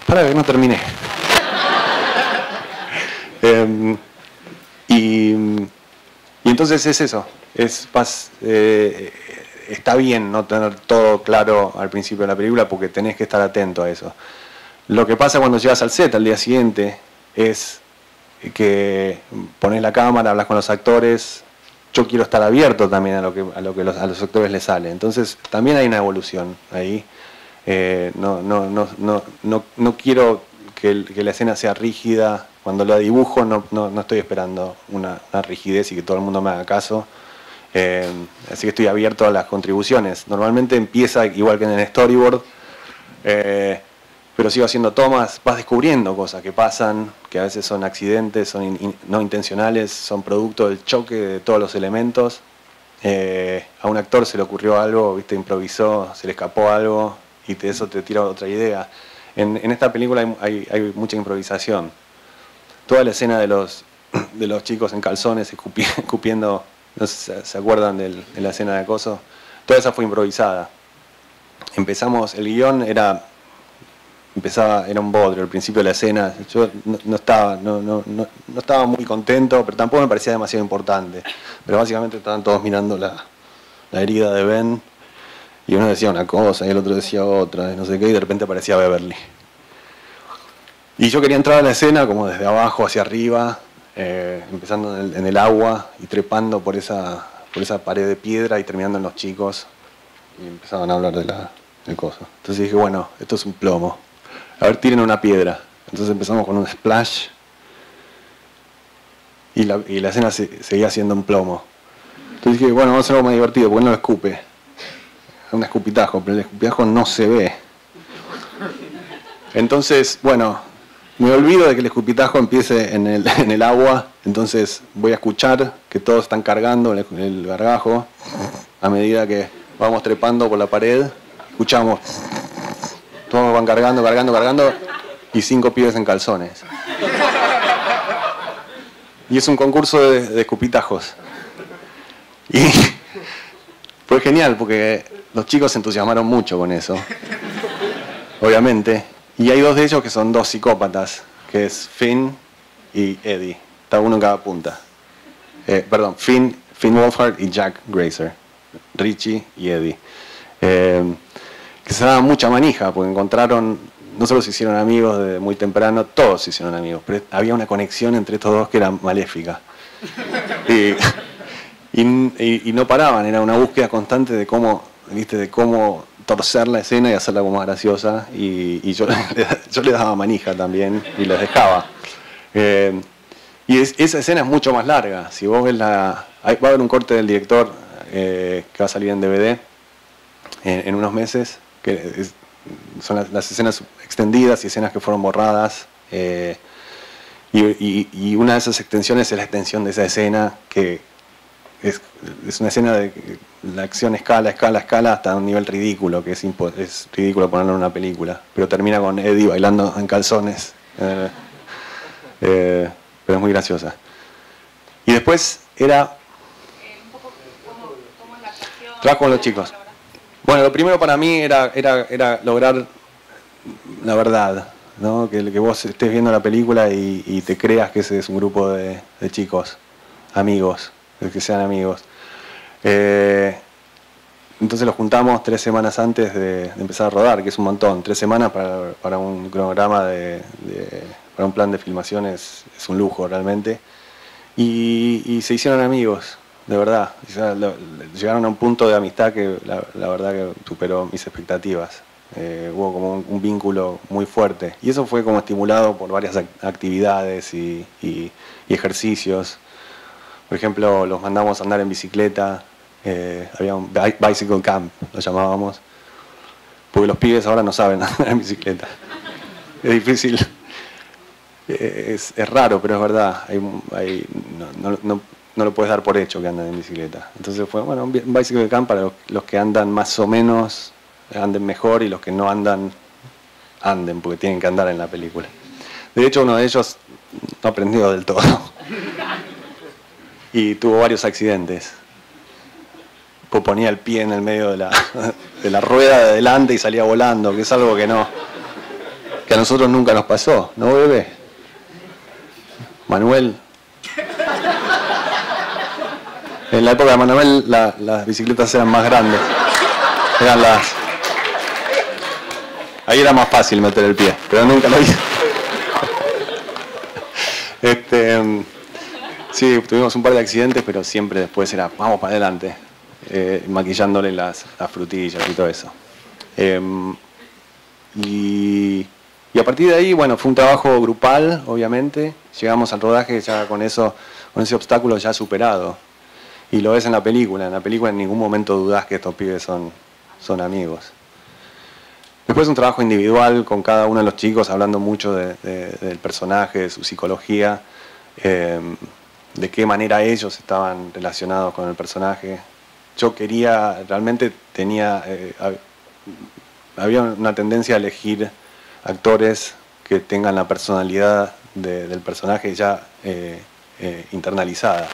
Para que no terminé. Y entonces es eso. Está bien no tener todo claro al principio de la película porque tenés que estar atento a eso. Lo que pasa cuando llegas al set al día siguiente es que pones la cámara, hablas con los actores. Yo quiero estar abierto también a lo que a los actores les sale. Entonces también hay una evolución ahí. No quiero que la escena sea rígida. Cuando la dibujo no estoy esperando una rigidez y que todo el mundo me haga caso. Así que estoy abierto a las contribuciones. Normalmente empieza igual que en el storyboard, pero sigo haciendo tomas, vas descubriendo cosas que pasan, que a veces son accidentes, son no intencionales, son producto del choque de todos los elementos. A un actor se le ocurrió algo, ¿viste? Improvisó, se le escapó algo y eso te tira otra idea. En esta película hay mucha improvisación. Toda la escena de los chicos en calzones escupiendo, no sé si se acuerdan de la escena de acoso, toda esa fue improvisada. Empezamos, el guión era un bodrio al principio de la escena. Yo no estaba muy contento, pero tampoco me parecía demasiado importante. Pero básicamente estaban todos mirando la herida de Ben, y uno decía una cosa y el otro decía otra, y no sé qué, y de repente aparecía Beverly. Y yo quería entrar a la escena como desde abajo hacia arriba, empezando en el agua y trepando por esa pared de piedra y terminando en los chicos, y empezaban a hablar del coso. Entonces dije, bueno, esto es un plomo. A ver, tiren una piedra. Entonces empezamos con un splash y la escena seguía siendo un plomo. Entonces dije, bueno, vamos a hacer algo más divertido, porque no lo escupe. Es un escupitajo, pero el escupitajo no se ve. Entonces, bueno, me olvido de que el escupitajo empiece en el agua, entonces voy a escuchar que todos están cargando el gargajo. A medida que vamos trepando por la pared, escuchamos, todos van cargando, y 5 pibes en calzones. Y es un concurso de escupitajos. Y fue genial, porque los chicos se entusiasmaron mucho con eso, obviamente. Y hay 2 de ellos que son 2 psicópatas, que es Finn y Eddie. Está uno en cada punta. Finn Wolfhard y Jack Grazer. Richie y Eddie. Que se daban mucha manija, porque encontraron, no solo se hicieron amigos desde muy temprano, todos se hicieron amigos, pero había una conexión entre estos 2 que era maléfica. Y no paraban, era una búsqueda constante de cómo torcer la escena y hacerla como más graciosa, y yo les daba manija también y les dejaba. Esa escena es mucho más larga. Si vos ves va a haber un corte del director que va a salir en DVD en unos meses, que son las escenas extendidas y escenas que fueron borradas, y una de esas extensiones es la extensión de esa escena, que es una escena de la acción escala hasta un nivel ridículo, que es ridículo ponerlo en una película, pero termina con Eddie bailando en calzones, pero es muy graciosa. Y después era trabajo con los chicos. Bueno, lo primero para mí era lograr la verdad, ¿no? Que vos estés viendo la película y te creas que ese es un grupo de chicos, amigos, que sean amigos. Entonces los juntamos 3 semanas antes de empezar a rodar, que es un montón. 3 semanas para un cronograma para un plan de filmación es un lujo realmente. Y se hicieron amigos, de verdad. O sea, llegaron a un punto de amistad que la verdad que superó mis expectativas. Hubo como un vínculo muy fuerte. Y eso fue como estimulado por varias actividades y ejercicios. Por ejemplo, los mandamos a andar en bicicleta. Había un bicycle camp, lo llamábamos. Porque los pibes ahora no saben andar en bicicleta. Es difícil. Es raro, pero es verdad. No lo puedes dar por hecho que andan en bicicleta. Entonces fue, bueno, un bicycle camp para los que andan más o menos, anden mejor, y los que no anden, porque tienen que andar en la película. De hecho, uno de ellos no aprendió del todo. Y tuvo varios accidentes. Pues ponía el pie en el medio de la rueda de adelante y salía volando, que es algo que a nosotros nunca nos pasó, ¿no, bebé? Manuel. En la época de Manuel las bicicletas eran más grandes. Eran Ahí era más fácil meter el pie, pero nunca lo hice. Sí, tuvimos un par de accidentes, pero siempre después era, vamos para adelante, maquillándole las frutillas y todo eso. Y a partir de ahí, bueno, fue un trabajo grupal, obviamente. Llegamos al rodaje ya con ese obstáculo ya superado. Y lo ves en la película. En la película en ningún momento dudás que estos pibes son amigos. Después un trabajo individual con cada uno de los chicos, hablando mucho del personaje, de su psicología, de qué manera ellos estaban relacionados con el personaje. Yo quería, realmente había una tendencia a elegir actores que tengan la personalidad del personaje ya internalizada.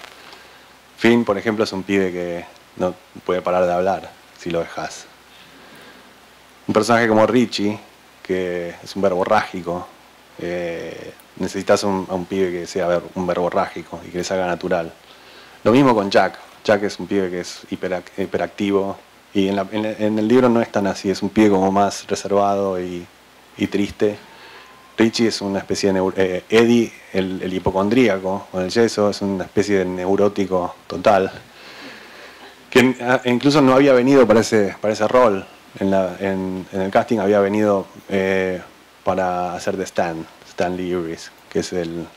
Finn, por ejemplo, es un pibe que no puede parar de hablar si lo dejas. Un personaje como Richie, que es un verborrágico, necesitas a un pibe que sea un verborrágico y que se haga natural. Lo mismo con Jack. Jack es un pibe que es hiperactivo y en el libro no es tan así, es un pibe como más reservado y triste. Richie es una especie de Eddie, el hipocondríaco con el yeso, es una especie de neurótico total, que incluso no había venido para ese rol. En el casting había venido para hacer de Stanley Uris, que es el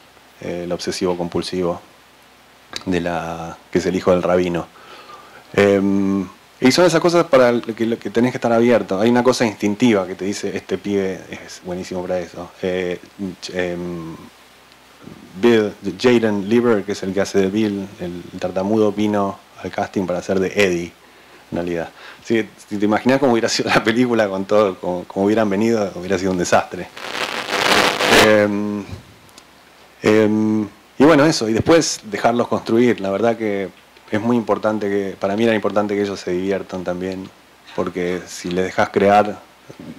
obsesivo compulsivo que es el hijo del rabino. Y son esas cosas para que tenés que estar abierto. Hay una cosa instintiva que te dice, este pibe es buenísimo para eso. Jaden Lieber, que es el que hace de Bill, el tartamudo, vino al casting para hacer de Eddie, en realidad. Si te imaginas cómo hubiera sido la película con todo, como hubieran venido, hubiera sido un desastre. Y bueno, eso, y después dejarlos construir. La verdad que es muy importante, para mí era importante que ellos se diviertan también, porque si les dejas crear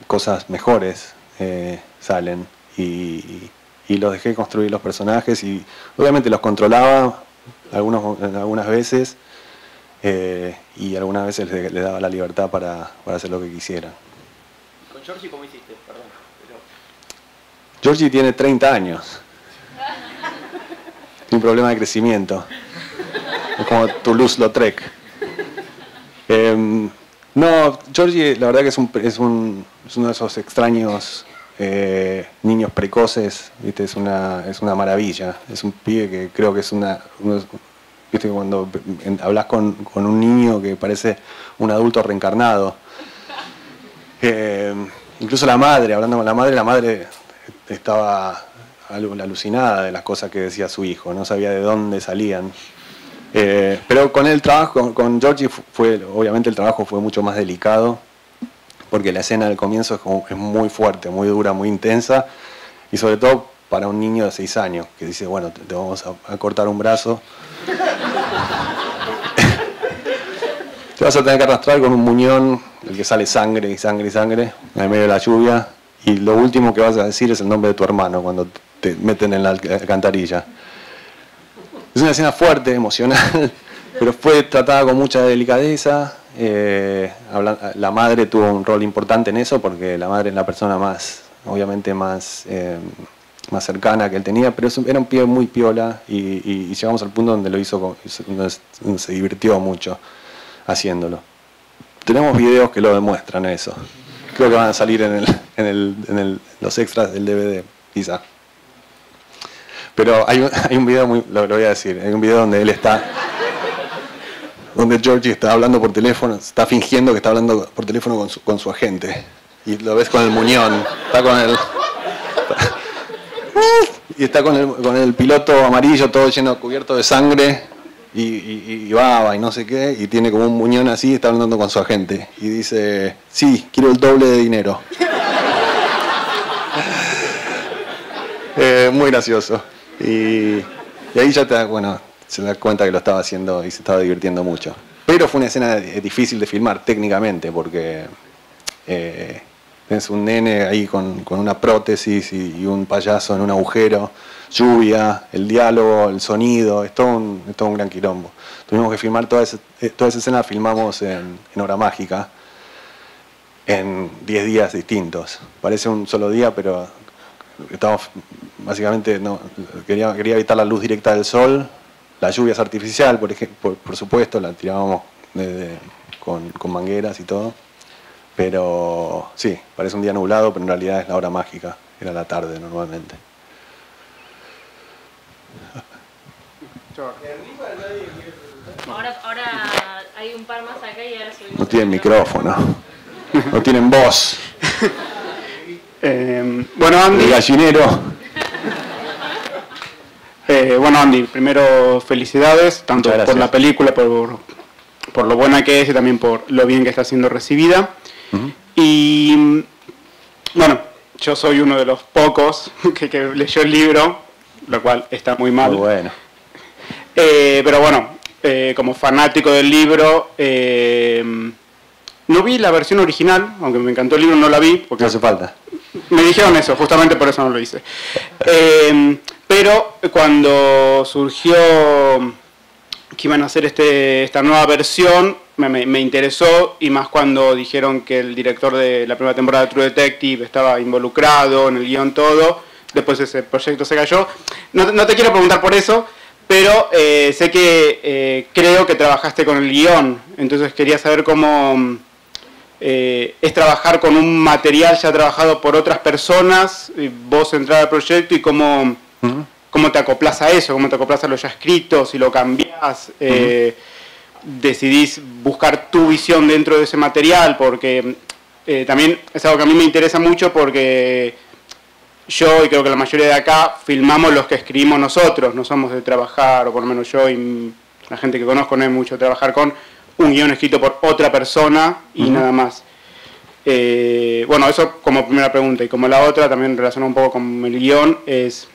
cosas mejores, salen. Y los dejé construir los personajes y obviamente los controlaba algunas veces, y algunas veces les daba la libertad para hacer lo que quisieran. ¿Con Georgie cómo hiciste? Perdón. Georgie tiene 30 años. Tiene un problema de crecimiento. Es como Toulouse-Lautrec. No, Georgie la verdad que es uno de esos extraños niños precoces, ¿viste? Es una maravilla. Es un pibe que creo que es ¿viste? Cuando hablas con un niño que parece un adulto reencarnado. Incluso hablando con la madre estaba alucinada de las cosas que decía su hijo, no sabía de dónde salían. Pero con el trabajo, con Georgie, obviamente el trabajo fue mucho más delicado, porque la escena del comienzo es muy fuerte, muy dura, muy intensa, y sobre todo para un niño de 6 años, que dice, bueno, te vamos a cortar un brazo. Te vas a tener que arrastrar con un muñón, el que sale sangre y sangre y sangre, en el medio de la lluvia, y lo último que vas a decir es el nombre de tu hermano cuando te meten en la alcantarilla. Es una escena fuerte, emocional, pero fue tratada con mucha delicadeza. La madre tuvo un rol importante en eso, porque la madre es la persona obviamente más cercana que él tenía, pero era un pibe muy piola y llegamos al punto donde donde se divirtió mucho haciéndolo. Tenemos videos que lo demuestran eso. Creo que van a salir en los extras del DVD, quizá. Pero hay un video lo voy a decir, hay un video donde donde Georgie está hablando por teléfono, está fingiendo que está hablando por teléfono con su agente. Y lo ves con el muñón, y está con el piloto amarillo todo lleno, cubierto de sangre y baba y no sé qué, y tiene como un muñón así y está hablando con su agente. Y dice, sí, quiero el doble de dinero. Muy gracioso. Y ahí ya se da cuenta que lo estaba haciendo y se estaba divirtiendo mucho. Pero fue una escena difícil de filmar técnicamente, porque tienes un nene ahí con una prótesis y un payaso en un agujero, lluvia, el diálogo, el sonido, es todo un gran quilombo. Tuvimos que filmar toda esa escena, la filmamos en Hora Mágica. en 10 días distintos. Parece un solo día, pero estamos básicamente quería evitar la luz directa del sol, la lluvia es artificial, por supuesto, la tirábamos con mangueras y todo, pero sí, parece un día nublado, pero en realidad es la hora mágica, era la tarde normalmente. Ahora hay un par más acá y ahora subimos. No tienen micrófono, no tienen voz. Bueno, Andy. El gallinero. Bueno, Andy, primero felicidades, tanto por la película, por lo buena que es y también por lo bien que está siendo recibida. Y bueno, yo soy uno de los pocos que leyó el libro, lo cual está muy mal. Muy bueno. Pero bueno, como fanático del libro, no vi la versión original, aunque me encantó el libro, no la vi. Porque no hace falta. Me dijeron eso, justamente por eso no lo hice. Pero cuando surgió que iban a hacer esta nueva versión, me interesó, y más cuando dijeron que el director de la primera temporada de True Detective estaba involucrado en el guión todo. Después ese proyecto se cayó. No te quiero preguntar por eso, pero sé que creo que trabajaste con el guión, entonces quería saber cómo es trabajar con un material ya trabajado por otras personas, y vos entrar al proyecto, y cómo te acoplas a eso, cómo te acoplas a lo ya escrito, si lo cambiás, decidís buscar tu visión dentro de ese material, porque también es algo que a mí me interesa mucho, porque yo, y creo que la mayoría de acá, filmamos los que escribimos nosotros, no somos de trabajar, o por lo menos yo y la gente que conozco no es mucho de trabajar con un guión escrito por otra persona y nada más. Bueno, eso como primera pregunta. Y como la otra, también relacionada un poco con el guión, es,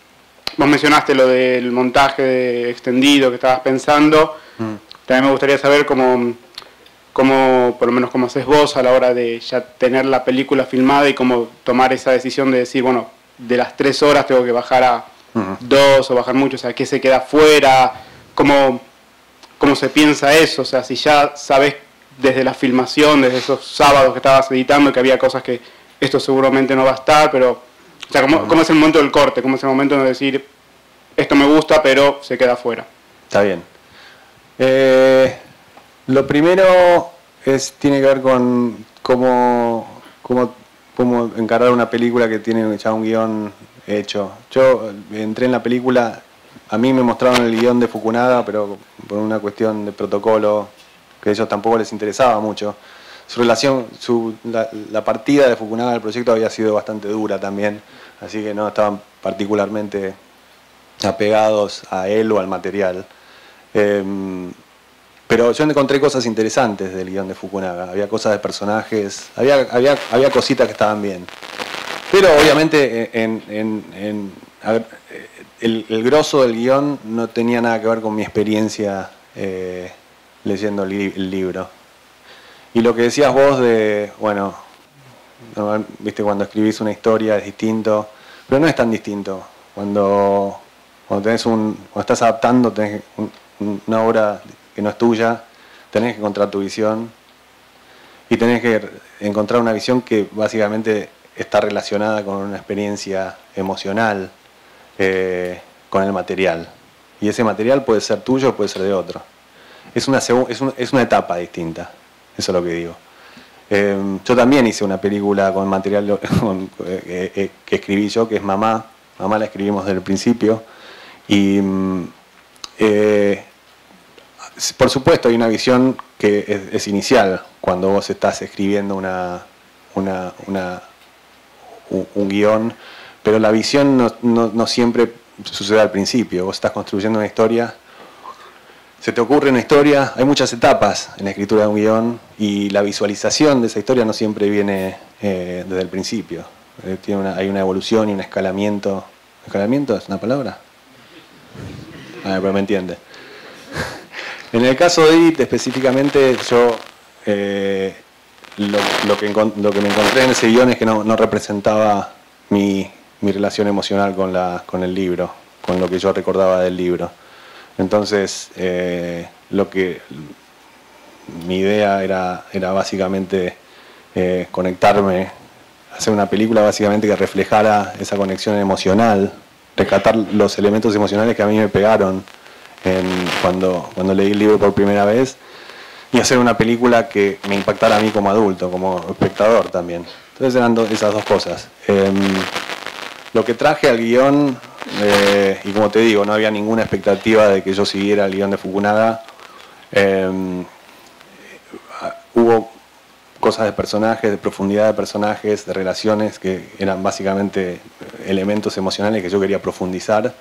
vos mencionaste lo del montaje extendido que estabas pensando. También me gustaría saber cómo, por lo menos cómo haces vos a la hora de ya tener la película filmada, y cómo tomar esa decisión de decir, bueno, de las 3 horas tengo que bajar a 2 o bajar mucho, o sea, qué se queda fuera, cómo se piensa eso, o sea, si ya sabes desde la filmación, desde esos sábados que estabas editando, que había cosas que esto seguramente no va a estar, pero, o sea, ¿cómo es el momento del corte? ¿Cómo es el momento de decir, esto me gusta, pero se queda fuera? Está bien. Lo primero tiene que ver con cómo encarar una película que tiene ya un guión hecho. Yo entré en la película, a mí me mostraron el guión de Fukunaga, pero por una cuestión de protocolo que a ellos tampoco les interesaba mucho. Su relación, la partida de Fukunaga del proyecto había sido bastante dura también, así que no estaban particularmente apegados a él o al material. Pero yo encontré cosas interesantes del guión de Fukunaga, había cosas de personajes, había cositas que estaban bien. Pero obviamente el grosso del guión no tenía nada que ver con mi experiencia leyendo el libro. Y lo que decías vos de, bueno, viste, cuando escribís una historia es distinto, pero no es tan distinto. Cuando estás adaptando, tenés una obra que no es tuya, tenés que encontrar tu visión, y tenés que encontrar una visión que básicamente está relacionada con una experiencia emocional con el material. Y ese material puede ser tuyo o puede ser de otro. Es una etapa distinta, eso es lo que digo. Yo también hice una película con material que escribí yo, que es Mamá. Mamá la escribimos desde el principio. Y por supuesto hay una visión que es inicial cuando vos estás escribiendo un guión, pero la visión no siempre sucede al principio. Vos estás construyendo una historia, se te ocurre una historia, hay muchas etapas en la escritura de un guión, y la visualización de esa historia no siempre viene desde el principio. Hay una evolución y un escalamiento. ¿Escalamiento es una palabra? Pero me entiende. En el caso de It específicamente, yo lo que me encontré en ese guión es que no representaba mi relación emocional con el libro, con lo que yo recordaba del libro. Entonces, mi idea era básicamente conectarme, hacer una película básicamente que reflejara esa conexión emocional, rescatar los elementos emocionales que a mí me pegaron cuando leí el libro por primera vez, y hacer una película que me impactara a mí como adulto, como espectador también. Entonces eran esas dos cosas. Lo que traje al guión, y como te digo, no había ninguna expectativa de que yo siguiera el guión de Fukunaga. Hubo cosas de personajes, de profundidad de personajes, de relaciones que eran básicamente elementos emocionales que yo quería profundizar,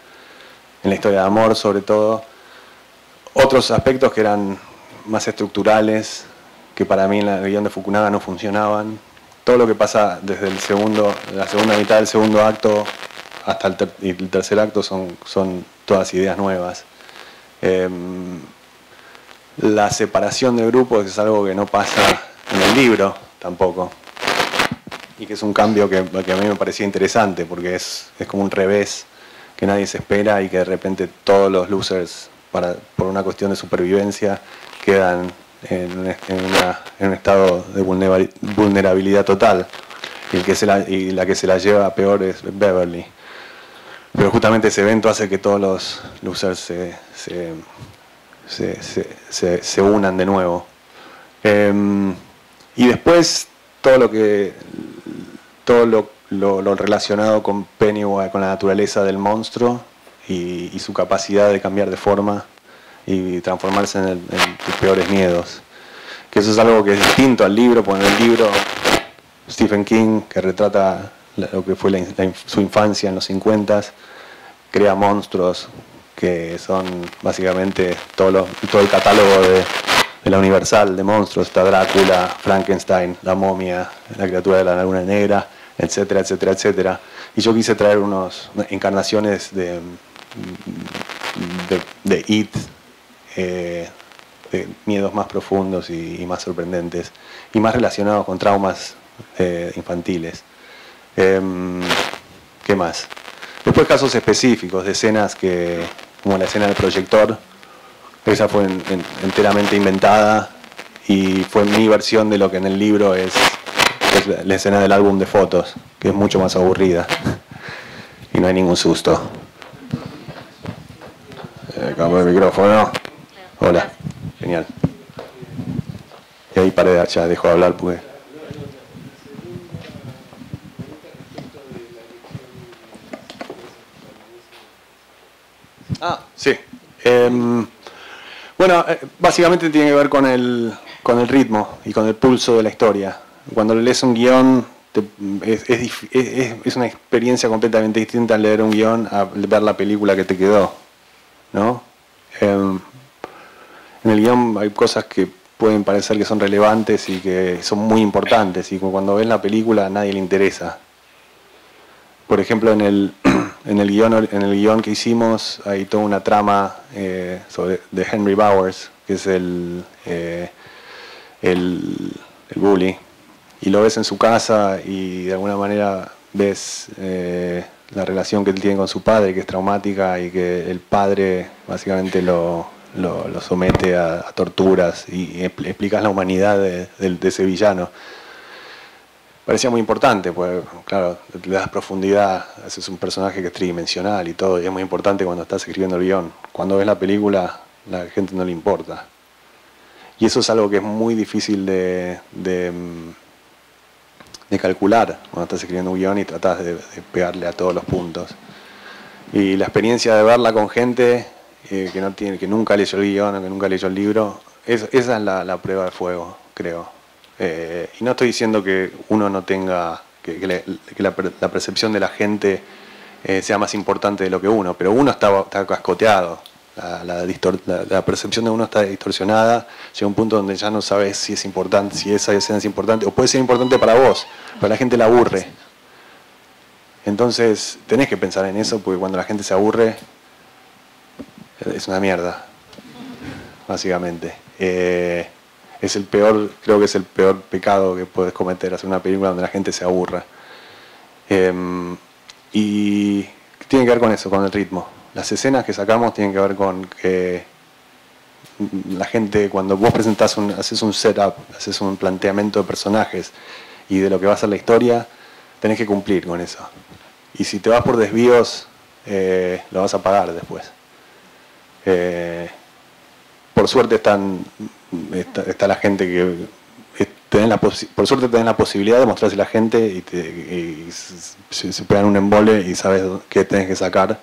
en la historia de amor sobre todo. Otros aspectos que eran más estructurales, que para mí en el guión de Fukunaga no funcionaban. Todo lo que pasa desde la segunda mitad del segundo acto hasta el tercer acto son todas ideas nuevas. La separación de grupos es algo que no pasa en el libro tampoco, y que es un cambio que a mí me parecía interesante, porque es como un revés que nadie se espera y que de repente todos los losers, por una cuestión de supervivencia, quedan en un estado de vulnerabilidad total, y la que se la lleva peor es Beverly. Pero justamente ese evento hace que todos los losers se unan de nuevo. Y después todo lo relacionado con Pennywise, con la naturaleza del monstruo y su capacidad de cambiar de forma y transformarse en tus peores miedos. Que eso es algo que es distinto al libro, porque en el libro Stephen King, que retrata lo que fue su infancia en los 50s, crea monstruos que son básicamente todo el catálogo de la Universal de monstruos. Está Drácula, Frankenstein, la momia, la criatura de la laguna negra, etcétera, etcétera, etcétera. Y yo quise traer unas encarnaciones de It, de miedos más profundos y más sorprendentes, y más relacionados con traumas infantiles. ¿Qué más? Después casos específicos de escenas como la escena del proyector. Esa fue enteramente inventada y fue mi versión de lo que en el libro es la escena del álbum de fotos, que es mucho más aburrida y no hay ningún susto. Cambio el micrófono. Hola. Genial. Y ahí paré, ya dejo de hablar porque... Ah, sí. Bueno, básicamente tiene que ver con el ritmo y con el pulso de la historia. Cuando lees un guión, es una experiencia completamente distinta al leer un guión a ver la película que te quedó, ¿no? En el guión hay cosas que pueden parecer que son relevantes y que son muy importantes, y cuando ves la película a nadie le interesa. Por ejemplo, en el guión que hicimos hay toda una trama de Henry Bowers, que es el bully, y lo ves en su casa y de alguna manera ves la relación que él tiene con su padre, que es traumática, y que el padre básicamente lo somete a torturas, y explicas la humanidad de ese villano. Parecía muy importante, pues claro, le das profundidad, haces un personaje que es tridimensional y todo, y es muy importante cuando estás escribiendo el guión. Cuando ves la película, a la gente no le importa. Y eso es algo que es muy difícil de calcular cuando estás escribiendo un guión y tratás de pegarle a todos los puntos. Y la experiencia de verla con gente que nunca leyó el guión o que nunca leyó el libro, esa es la prueba de fuego, creo. Y no estoy diciendo que uno no tenga, que la percepción de la gente sea más importante de lo que uno, pero uno está cascoteado, la percepción de uno está distorsionada, llega un punto donde ya no sabes si es importante, si esa escena es importante, o puede ser importante para vos, pero la gente la aburre. Entonces tenés que pensar en eso, porque cuando la gente se aburre es una mierda, básicamente. Creo que es el peor pecado que puedes cometer, hacer una película donde la gente se aburra. Y tiene que ver con eso, con el ritmo. Las escenas que sacamos tienen que ver con que la gente, cuando vos presentás haces un setup, haces un planteamiento de personajes y de lo que va a ser la historia, tenés que cumplir con eso. Y si te vas por desvíos, lo vas a pagar después. Por suerte está la gente que por suerte tenés la posibilidad de mostrarse a la gente y se pegan un embole y sabes qué tenés que sacar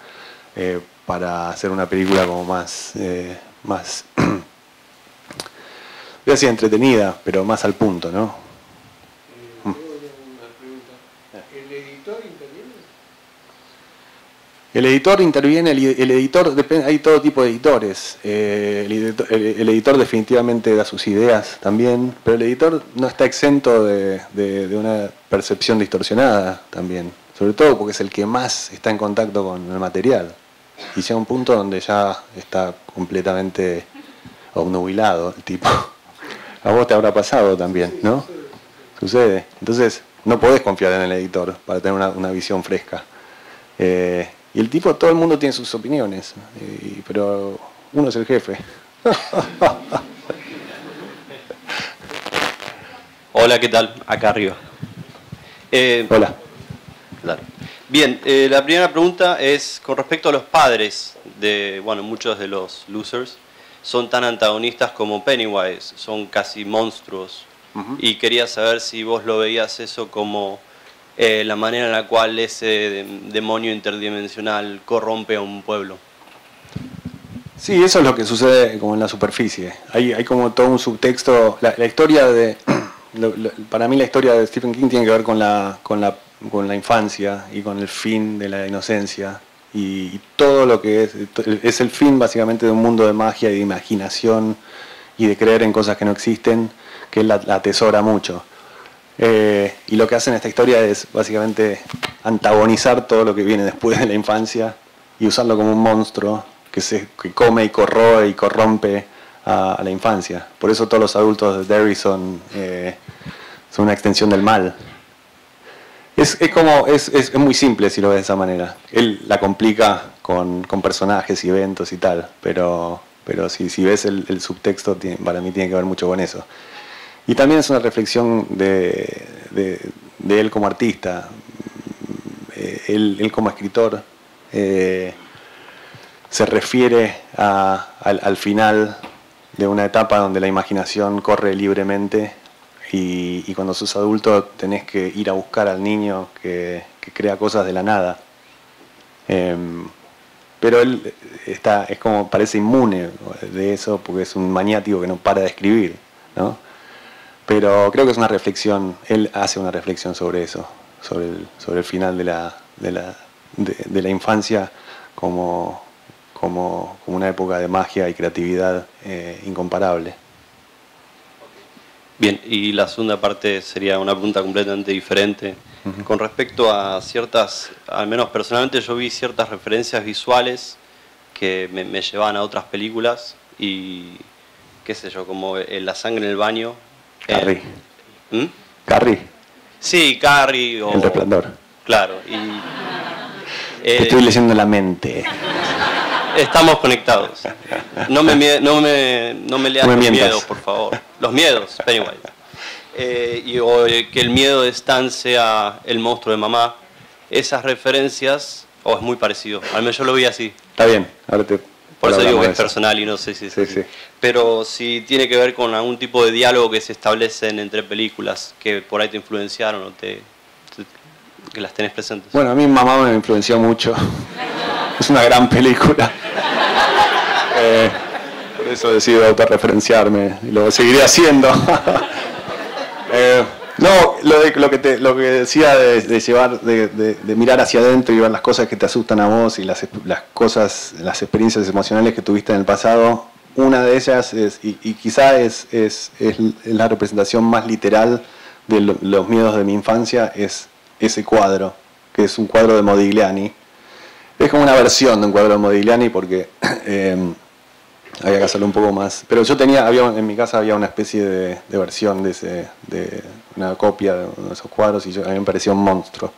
para hacer una película como más voy a decir entretenida, pero más al punto, ¿no? Tengo una pregunta. ¿El editor interviene? El editor interviene, el editor depende, hay todo tipo de editores. El editor definitivamente da sus ideas también, pero el editor no está exento de una percepción distorsionada también, sobre todo porque es el que más está en contacto con el material y llega a un punto donde ya está completamente obnubilado el tipo. A vos te habrá pasado también, ¿no? Sucede. Entonces no podés confiar en el editor para tener una visión fresca. Y el tipo, todo el mundo tiene sus opiniones, pero uno es el jefe. Hola, ¿qué tal? Acá arriba. Hola. Claro. Bien, la primera pregunta es con respecto a los padres de, bueno, muchos de los losers son tan antagonistas como Pennywise, son casi monstruos. Y quería saber si vos lo veías eso como la manera en la cual ese demonio interdimensional corrompe a un pueblo. Sí, eso es lo que sucede como en la superficie. Hay como todo un subtexto. La historia de... para mí la historia de Stephen King tiene que ver con la infancia y con el fin de la inocencia. Y todo lo que es el fin básicamente de un mundo de magia y de imaginación y de creer en cosas que no existen, que él la atesora mucho. Y lo que hace en esta historia es básicamente antagonizar todo lo que viene después de la infancia y usarlo como un monstruo que come y corroe y corrompe a la infancia. Por eso todos los adultos de Derry son una extensión del mal. Es muy simple si lo ves de esa manera. Él la complica con personajes y eventos y tal, pero si ves el subtexto, para mí tiene que ver mucho con eso. Y también es una reflexión de él como artista, él como escritor. Se refiere al final de una etapa donde la imaginación corre libremente y cuando sos adulto tenés que ir a buscar al niño que crea cosas de la nada. Pero él es como parece inmune de eso porque es un maniático que no para de escribir, ¿no? Pero creo que es una reflexión, él hace una reflexión sobre eso, sobre el final de la infancia como una época de magia y creatividad incomparable. Bien, y la segunda parte sería una pregunta completamente diferente. Con respecto a ciertas, al menos personalmente yo vi ciertas referencias visuales que me llevaban a otras películas y qué sé yo, como La sangre en el baño. Carrie. Carrie. Sí, Carrie o... El Resplandor. Claro. Te estoy leyendo la mente. Estamos conectados. No me leas los miedos, por favor. Los miedos, Pennywise. O que el miedo de Stan sea el monstruo de mamá. Esas referencias, es muy parecido. Al menos yo lo vi así. Está bien, ahora por eso digo que es personal y no sé si es así. Sí. Pero si tiene que ver con algún tipo de diálogo que se establecen entre películas que por ahí te influenciaron o que las tenés presentes. Bueno, a mí mamá me influenció mucho. Es una gran película. Por eso decido autorreferenciarme y lo seguiré haciendo. No, lo que decía de mirar hacia adentro y ver las cosas que te asustan a vos y las experiencias emocionales que tuviste en el pasado, una de ellas y quizá es la representación más literal de los miedos de mi infancia, es ese cuadro, que es un cuadro de Modigliani. Es como una versión de un cuadro de Modigliani porque había que hacerlo un poco más. Pero en mi casa había una especie de versión de una copia de uno de esos cuadros y a mí me parecía un monstruo.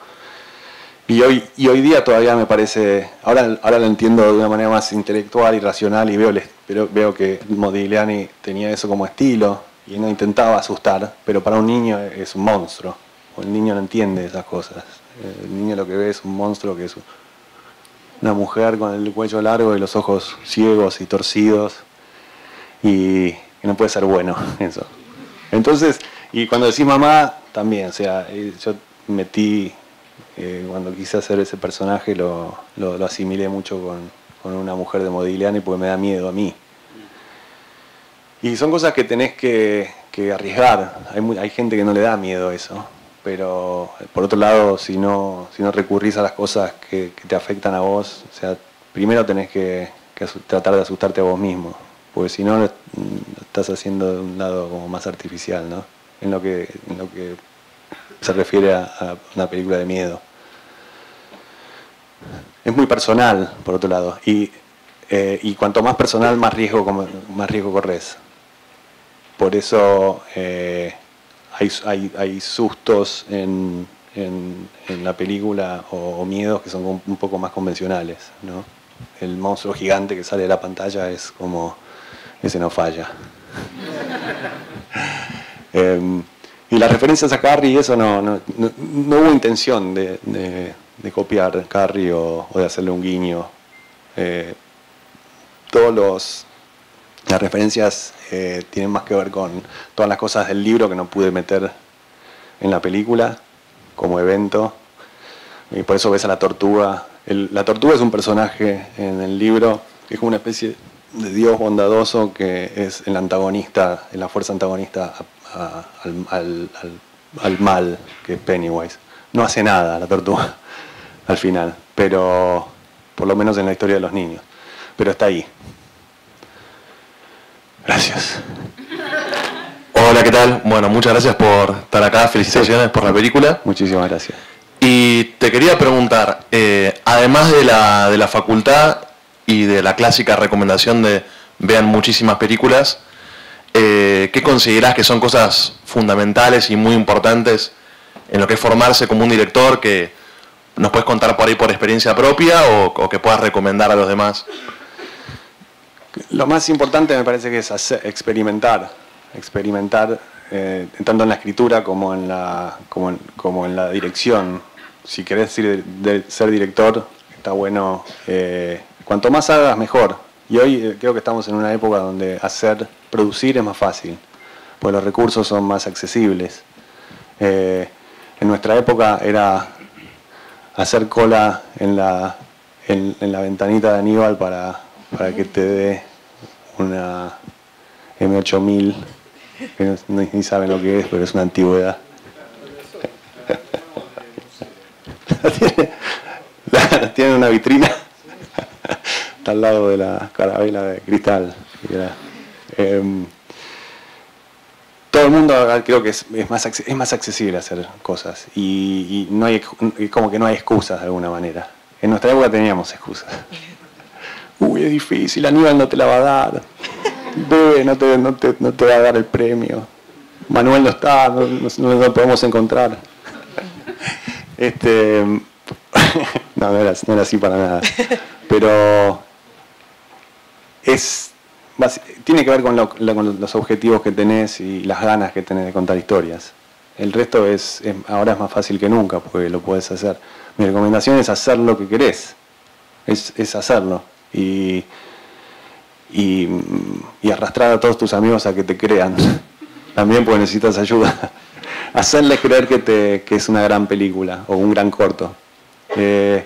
Y hoy día todavía me parece, ahora lo entiendo de una manera más intelectual y racional y veo que Modigliani tenía eso como estilo y no intentaba asustar, pero para un niño es un monstruo. El niño no entiende esas cosas. El niño lo que ve es un monstruo que es una mujer con el cuello largo y los ojos ciegos y torcidos y que no puede ser bueno eso. Entonces, y cuando decís mamá, también, o sea, yo metí, cuando quise hacer ese personaje lo asimilé mucho con una mujer de Modigliani porque me da miedo a mí. Y son cosas que tenés que arriesgar. Hay gente que no le da miedo a eso. Pero por otro lado, si no recurrís a las cosas que te afectan a vos, o sea, primero tenés que tratar de asustarte a vos mismo, porque si no lo estás haciendo de un lado como más artificial, ¿no? En lo que se refiere a una película de miedo. Es muy personal, por otro lado, y cuanto más personal, más riesgo corres. Por eso hay sustos en la película o miedos que son un poco más convencionales, ¿no? El monstruo gigante que sale de la pantalla es como, ese no falla. Y las referencias a Carrie, eso no hubo intención de copiar Carrie o de hacerle un guiño. Las referencias tienen más que ver con todas las cosas del libro que no pude meter en la película como evento, y por eso ves a la tortuga. La tortuga es un personaje en el libro que es como una especie de dios bondadoso que es el antagonista, la fuerza antagonista al mal, que es Pennywise. No hace nada la tortuga al final, pero por lo menos en la historia de los niños, pero está ahí. Gracias. Hola, ¿qué tal? Bueno, muchas gracias por estar acá, felicitaciones por la película. Muchísimas gracias. Y te quería preguntar, además de la facultad y de la clásica recomendación de vean muchísimas películas, ¿qué considerás que son cosas fundamentales y muy importantes en lo que es formarse como un director, que nos puedes contar por ahí por experiencia propia o que puedas recomendar a los demás? Lo más importante me parece que es experimentar, tanto en la escritura como en la dirección. Si querés ser director, está bueno, cuanto más hagas mejor. Y hoy creo que estamos en una época donde producir es más fácil, porque los recursos son más accesibles. En nuestra época era hacer cola en la ventanita de Aníbal para que te dé una M8000, que ni saben lo que es, pero es una antigüedad. Tiene una vitrina, está al lado de la carabela de cristal. Todo el mundo creo que es más accesible a hacer cosas y no hay, como que no hay excusas de alguna manera. En nuestra época teníamos excusas. Uy, es difícil, Aníbal no te la va a dar. Bebe, no te va a dar el premio. Manuel no está, no lo podemos encontrar. No era así para nada. Pero tiene que ver con los objetivos que tenés y las ganas que tenés de contar historias. El resto ahora es más fácil que nunca porque lo podés hacer. Mi recomendación es hacer lo que querés. Es hacerlo. Y arrastrar a todos tus amigos a que te crean. También porque necesitas ayuda. Hacerles creer que es una gran película o un gran corto. Y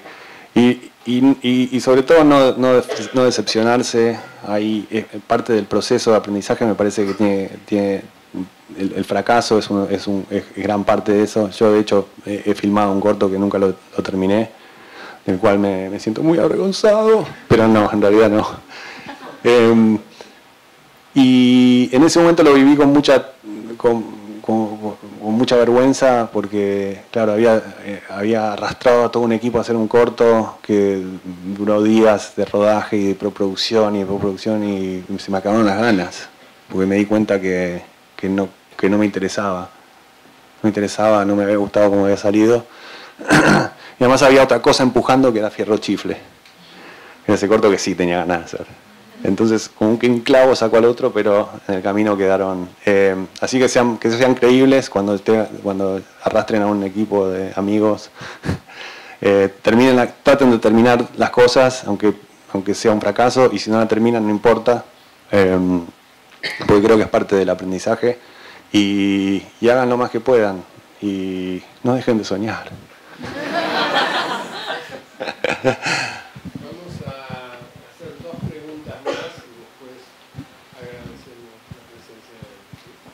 sobre todo no decepcionarse. Ahí parte del proceso de aprendizaje me parece que tiene el fracaso es gran parte de eso. Yo de hecho he filmado un corto que nunca lo terminé, del cual me siento muy avergonzado, pero no, en realidad no. Y en ese momento lo viví con mucha vergüenza porque, claro, había arrastrado a todo un equipo a hacer un corto que duró días de rodaje y de preproducción y se me acabaron las ganas porque me di cuenta que no me interesaba. No me había gustado cómo había salido. Y además había otra cosa empujando que era Fierro Chifle. Era ese corto que sí tenía ganas de hacer. Entonces, como que un clavo sacó al otro, pero en el camino quedaron. Así que sean creíbles cuando arrastren a un equipo de amigos. Traten de terminar las cosas, aunque sea un fracaso, y si no la terminan, no importa. Porque creo que es parte del aprendizaje. Y hagan lo más que puedan. Y no dejen de soñar.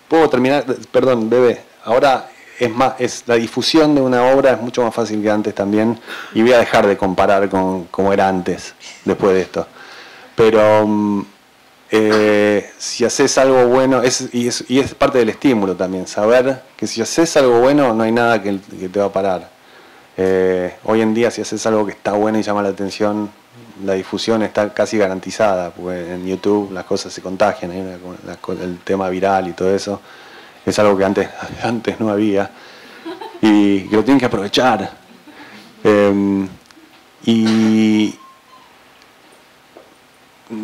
Puedo terminar, perdón, Bebe, ahora es la difusión de una obra es mucho más fácil que antes también, y voy a dejar de comparar con cómo era antes, después de esto. Pero si haces algo bueno, y es parte del estímulo también, saber que si haces algo bueno no hay nada que te va a parar. Hoy en día si haces algo que está bueno y llama la atención, la difusión está casi garantizada, porque en YouTube las cosas se contagian, el tema viral y todo eso, es algo que antes no había, y que lo tienen que aprovechar.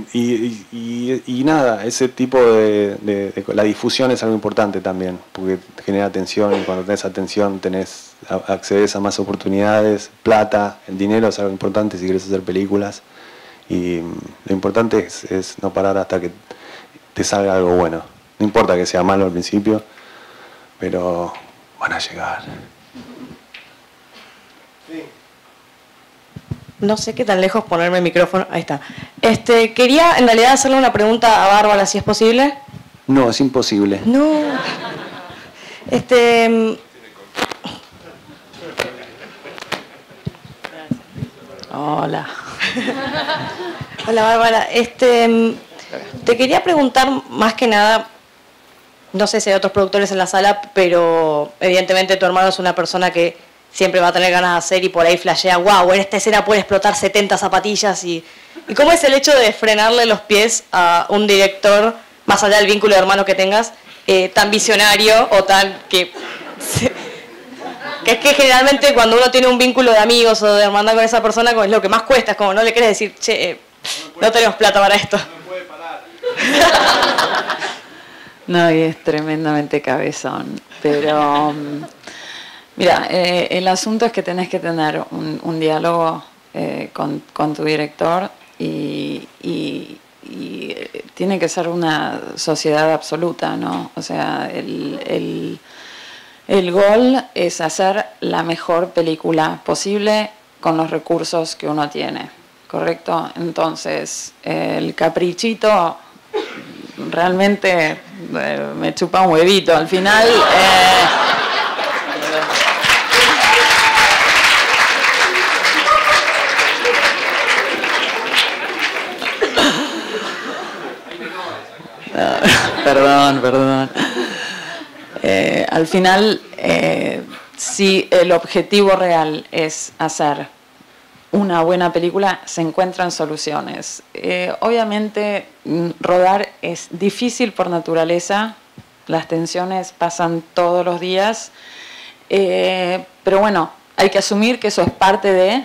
Y nada, ese tipo de la difusión es algo importante también, porque genera atención, y cuando tenés atención accedes a más oportunidades, plata, el dinero es algo importante si quieres hacer películas, y lo importante es no parar hasta que te salga algo bueno. No importa que sea malo al principio, pero van a llegar. No sé qué tan lejos ponerme el micrófono. Ahí está. Quería en realidad hacerle una pregunta a Bárbara, si es posible. No, es imposible. No. Hola. Hola, Bárbara. Te quería preguntar más que nada, no sé si hay otros productores en la sala, pero evidentemente tu hermano es una persona que siempre va a tener ganas de hacer y por ahí flashea, wow, en esta escena puede explotar 70 zapatillas. ¿Y cómo es el hecho de frenarle los pies a un director, más allá del vínculo de hermano que tengas, tan visionario o tan que es que generalmente cuando uno tiene un vínculo de amigos o de hermandad con esa persona, es lo que más cuesta, es como no le querés decir, che, no tenemos plata para esto. No puede parar. No, y es tremendamente cabezón, pero mira, el asunto es que tenés que tener un diálogo con tu director y tiene que ser una sociedad absoluta, ¿no? O sea, el gol es hacer la mejor película posible con los recursos que uno tiene, ¿correcto? Entonces, el caprichito realmente me chupa un huevito. Al final... Perdón. Al final, si el objetivo real es hacer una buena película, se encuentran soluciones. Obviamente, rodar es difícil por naturaleza, las tensiones pasan todos los días, pero bueno, hay que asumir que eso es parte de,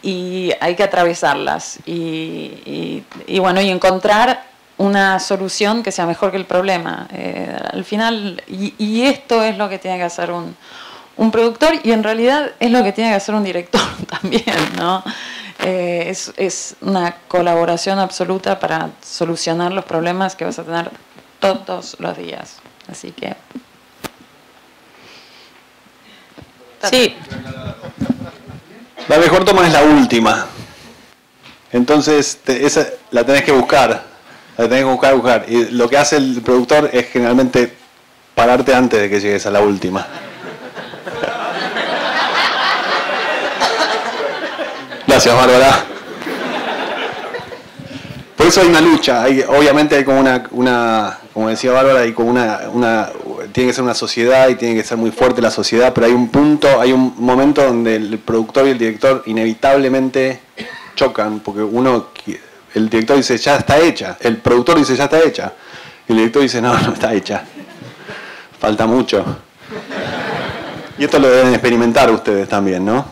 y hay que atravesarlas, y bueno, y encontrar una solución que sea mejor que el problema. Al final, y esto es lo que tiene que hacer un productor, y en realidad es lo que tiene que hacer un director también, ¿no? Es una colaboración absoluta para solucionar los problemas que vas a tener todos los días. Así que... Sí. La mejor toma es la última. Entonces, esa la tenés que buscar. La tenés que buscar. Y lo que hace el productor es generalmente pararte antes de que llegues a la última. Gracias, Bárbara. Por eso hay una lucha. Obviamente hay como una, como decía Bárbara, hay como tiene que ser una sociedad y tiene que ser muy fuerte la sociedad, pero hay un momento donde el productor y el director inevitablemente chocan, porque el director dice ya está hecha, el productor dice ya está hecha, y el director dice no está hecha, falta mucho. Y esto lo deben experimentar ustedes también, ¿no?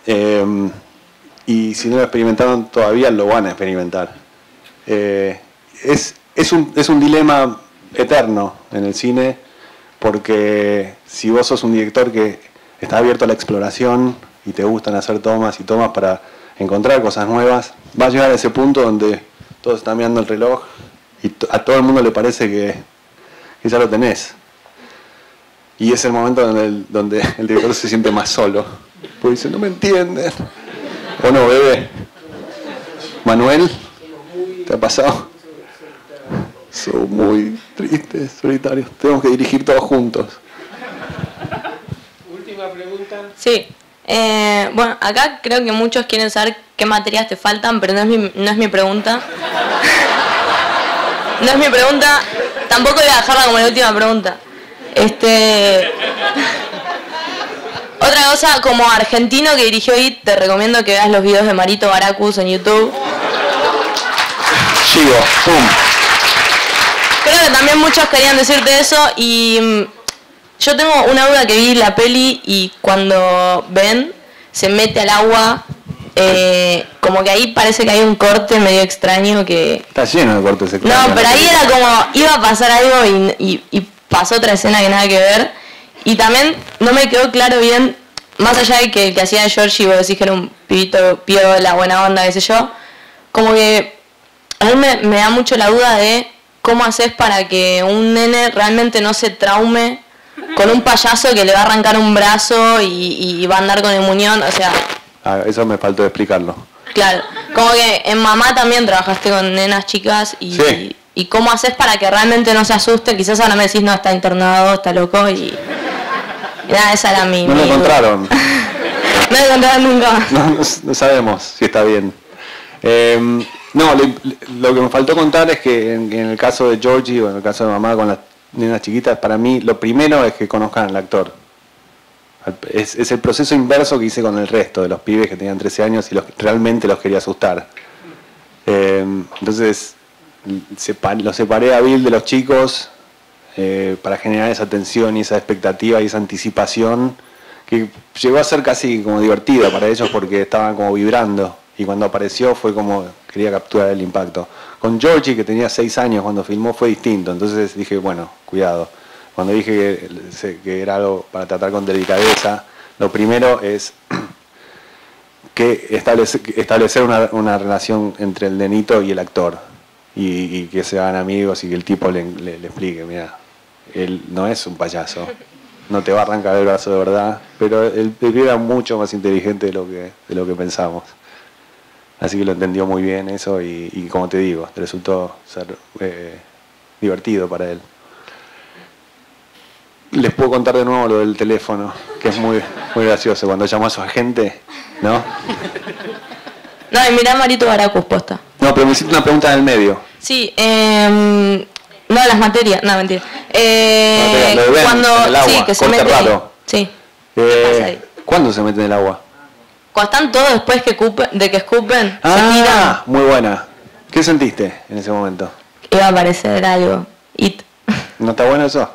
Y si no lo experimentaron todavía, lo van a experimentar. Es un dilema eterno en el cine, porque si vos sos un director que está abierto a la exploración y te gustan hacer tomas y tomas para encontrar cosas nuevas, va a llegar a ese punto donde todos están mirando el reloj y a todo el mundo le parece que ya lo tenés. Y es el momento donde el director se siente más solo, porque dice, no me entienden. ¿O no, bebé? ¿Manuel? ¿Te ha pasado? Son muy tristes, solitarios. Tenemos que dirigir todos juntos. Última pregunta. Sí. Bueno, acá creo que muchos quieren saber qué materias te faltan, pero no es mi pregunta. No es mi pregunta. Tampoco voy a dejarla como la última pregunta. Otra cosa, como argentino que dirigió IT, te recomiendo que veas los videos de Marito Baracus en YouTube. Sigo, pum. Creo que también muchos querían decirte eso y yo tengo una duda que vi la peli y cuando Ben se mete al agua, como que ahí parece que hay un corte medio extraño que... Está lleno de cortes extraños. No, pero ahí era como, iba a pasar algo y pasó otra escena que nada que ver. Y también no me quedó claro bien, más allá de que el que hacía de Georgie, vos decís que era un pibito piola, buena onda, qué sé yo, como que a mí me da mucho la duda de cómo haces para que un nene realmente no se traume con un payaso que le va a arrancar un brazo y va a andar con el muñón, o sea... Eso me faltó explicarlo. Claro, como que en Mamá también trabajaste con nenas chicas y... Sí. ¿Y cómo haces para que realmente no se asuste? Quizás ahora me decís, no, está internado, está loco y nada, esa era mi... No lo encontraron. No lo encontraron nunca. No sabemos si está bien. No, lo que me faltó contar es que en el caso de Georgie o en el caso de Mamá con las nenas chiquitas, para mí lo primero es que conozcan al actor. Es el proceso inverso que hice con el resto de los pibes que tenían 13 años y realmente los quería asustar. Entonces... lo separé a Bill de los chicos para generar esa tensión y esa expectativa y esa anticipación que llegó a ser casi como divertida para ellos porque estaban como vibrando y cuando apareció fue como quería capturar el impacto. Con Georgie, que tenía 6 años cuando filmó, fue distinto, entonces dije, bueno, cuidado. Cuando dije que era algo para tratar con delicadeza, lo primero es que establecer una relación entre el nenito y el actor. Y que se hagan amigos y que el tipo le explique, mira, él no es un payaso, no te va a arrancar el brazo de verdad, pero él era mucho más inteligente de lo que pensamos. Así que lo entendió muy bien eso y como te digo, resultó ser divertido para él. Les puedo contar de nuevo lo del teléfono, que es muy, muy gracioso, cuando llamó a su agente, ¿no? No, y mirá Marito Baracus, posta. No, pero me hiciste una pregunta en el medio. Sí, no las materias, no, mentira. Lo de Ben, cuando en el agua, sí, que se corte mete ahí. raro. Sí. ¿Qué pasa ahí? ¿Cuándo se mete en el agua? Cuando están todos después de que escupen, se Ah, tiran. muy buena. ¿Qué sentiste en ese momento? Iba a aparecer algo. ¿No está bueno eso?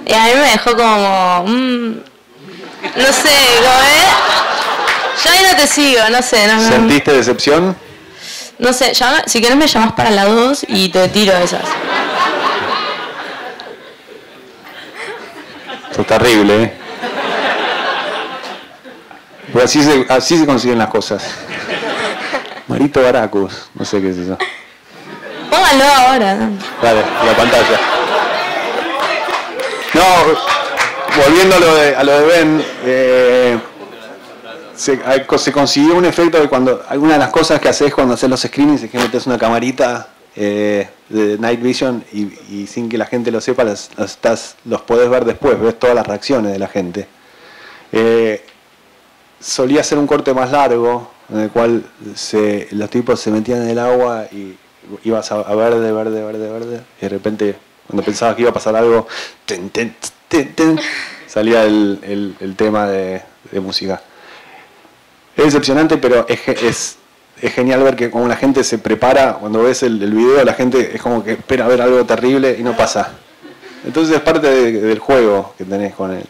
Y a mí me dejó como... no sé, yo ahí no te sigo, no sé. No, ¿Sentiste decepción? No sé, si querés me llamás para la 2 y te tiro esas. Esto es terrible, ¿eh? Pues así se consiguen las cosas. Marito Baracus, no sé qué es eso. Póngalo ahora. Dale, la pantalla. No, volviendo a lo de Ben, se consiguió un efecto de cuando alguna de las cosas que haces cuando haces los screenings es que metes una camarita de Night Vision y sin que la gente lo sepa los podés ver después, ves todas las reacciones de la gente. Solía ser un corte más largo en el cual los tipos se metían en el agua y ibas a verde, verde, verde, verde y de repente cuando pensabas que iba a pasar algo salía el tema de música. Es decepcionante, pero es genial ver que como la gente se prepara, cuando ves el video, la gente es como que espera ver algo terrible y no pasa. Entonces es parte del juego que tenés con él.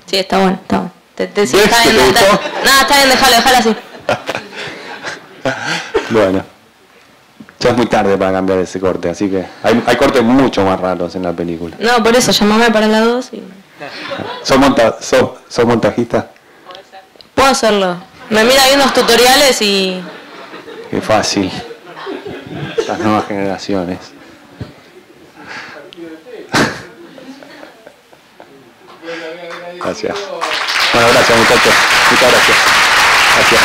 Sí, está bueno, está bueno. Sí, está bien, no, está bien, déjalo así. Bueno, ya es muy tarde para cambiar ese corte, así que hay cortes mucho más raros en la película. No, por eso, llamame para la 2 y... ¿Sos montajista? Puedo hacerlo. Me mira viendo los tutoriales y... Qué fácil. Las nuevas generaciones. Gracias. Bueno, gracias muchachos. Muchas gracias. Gracias.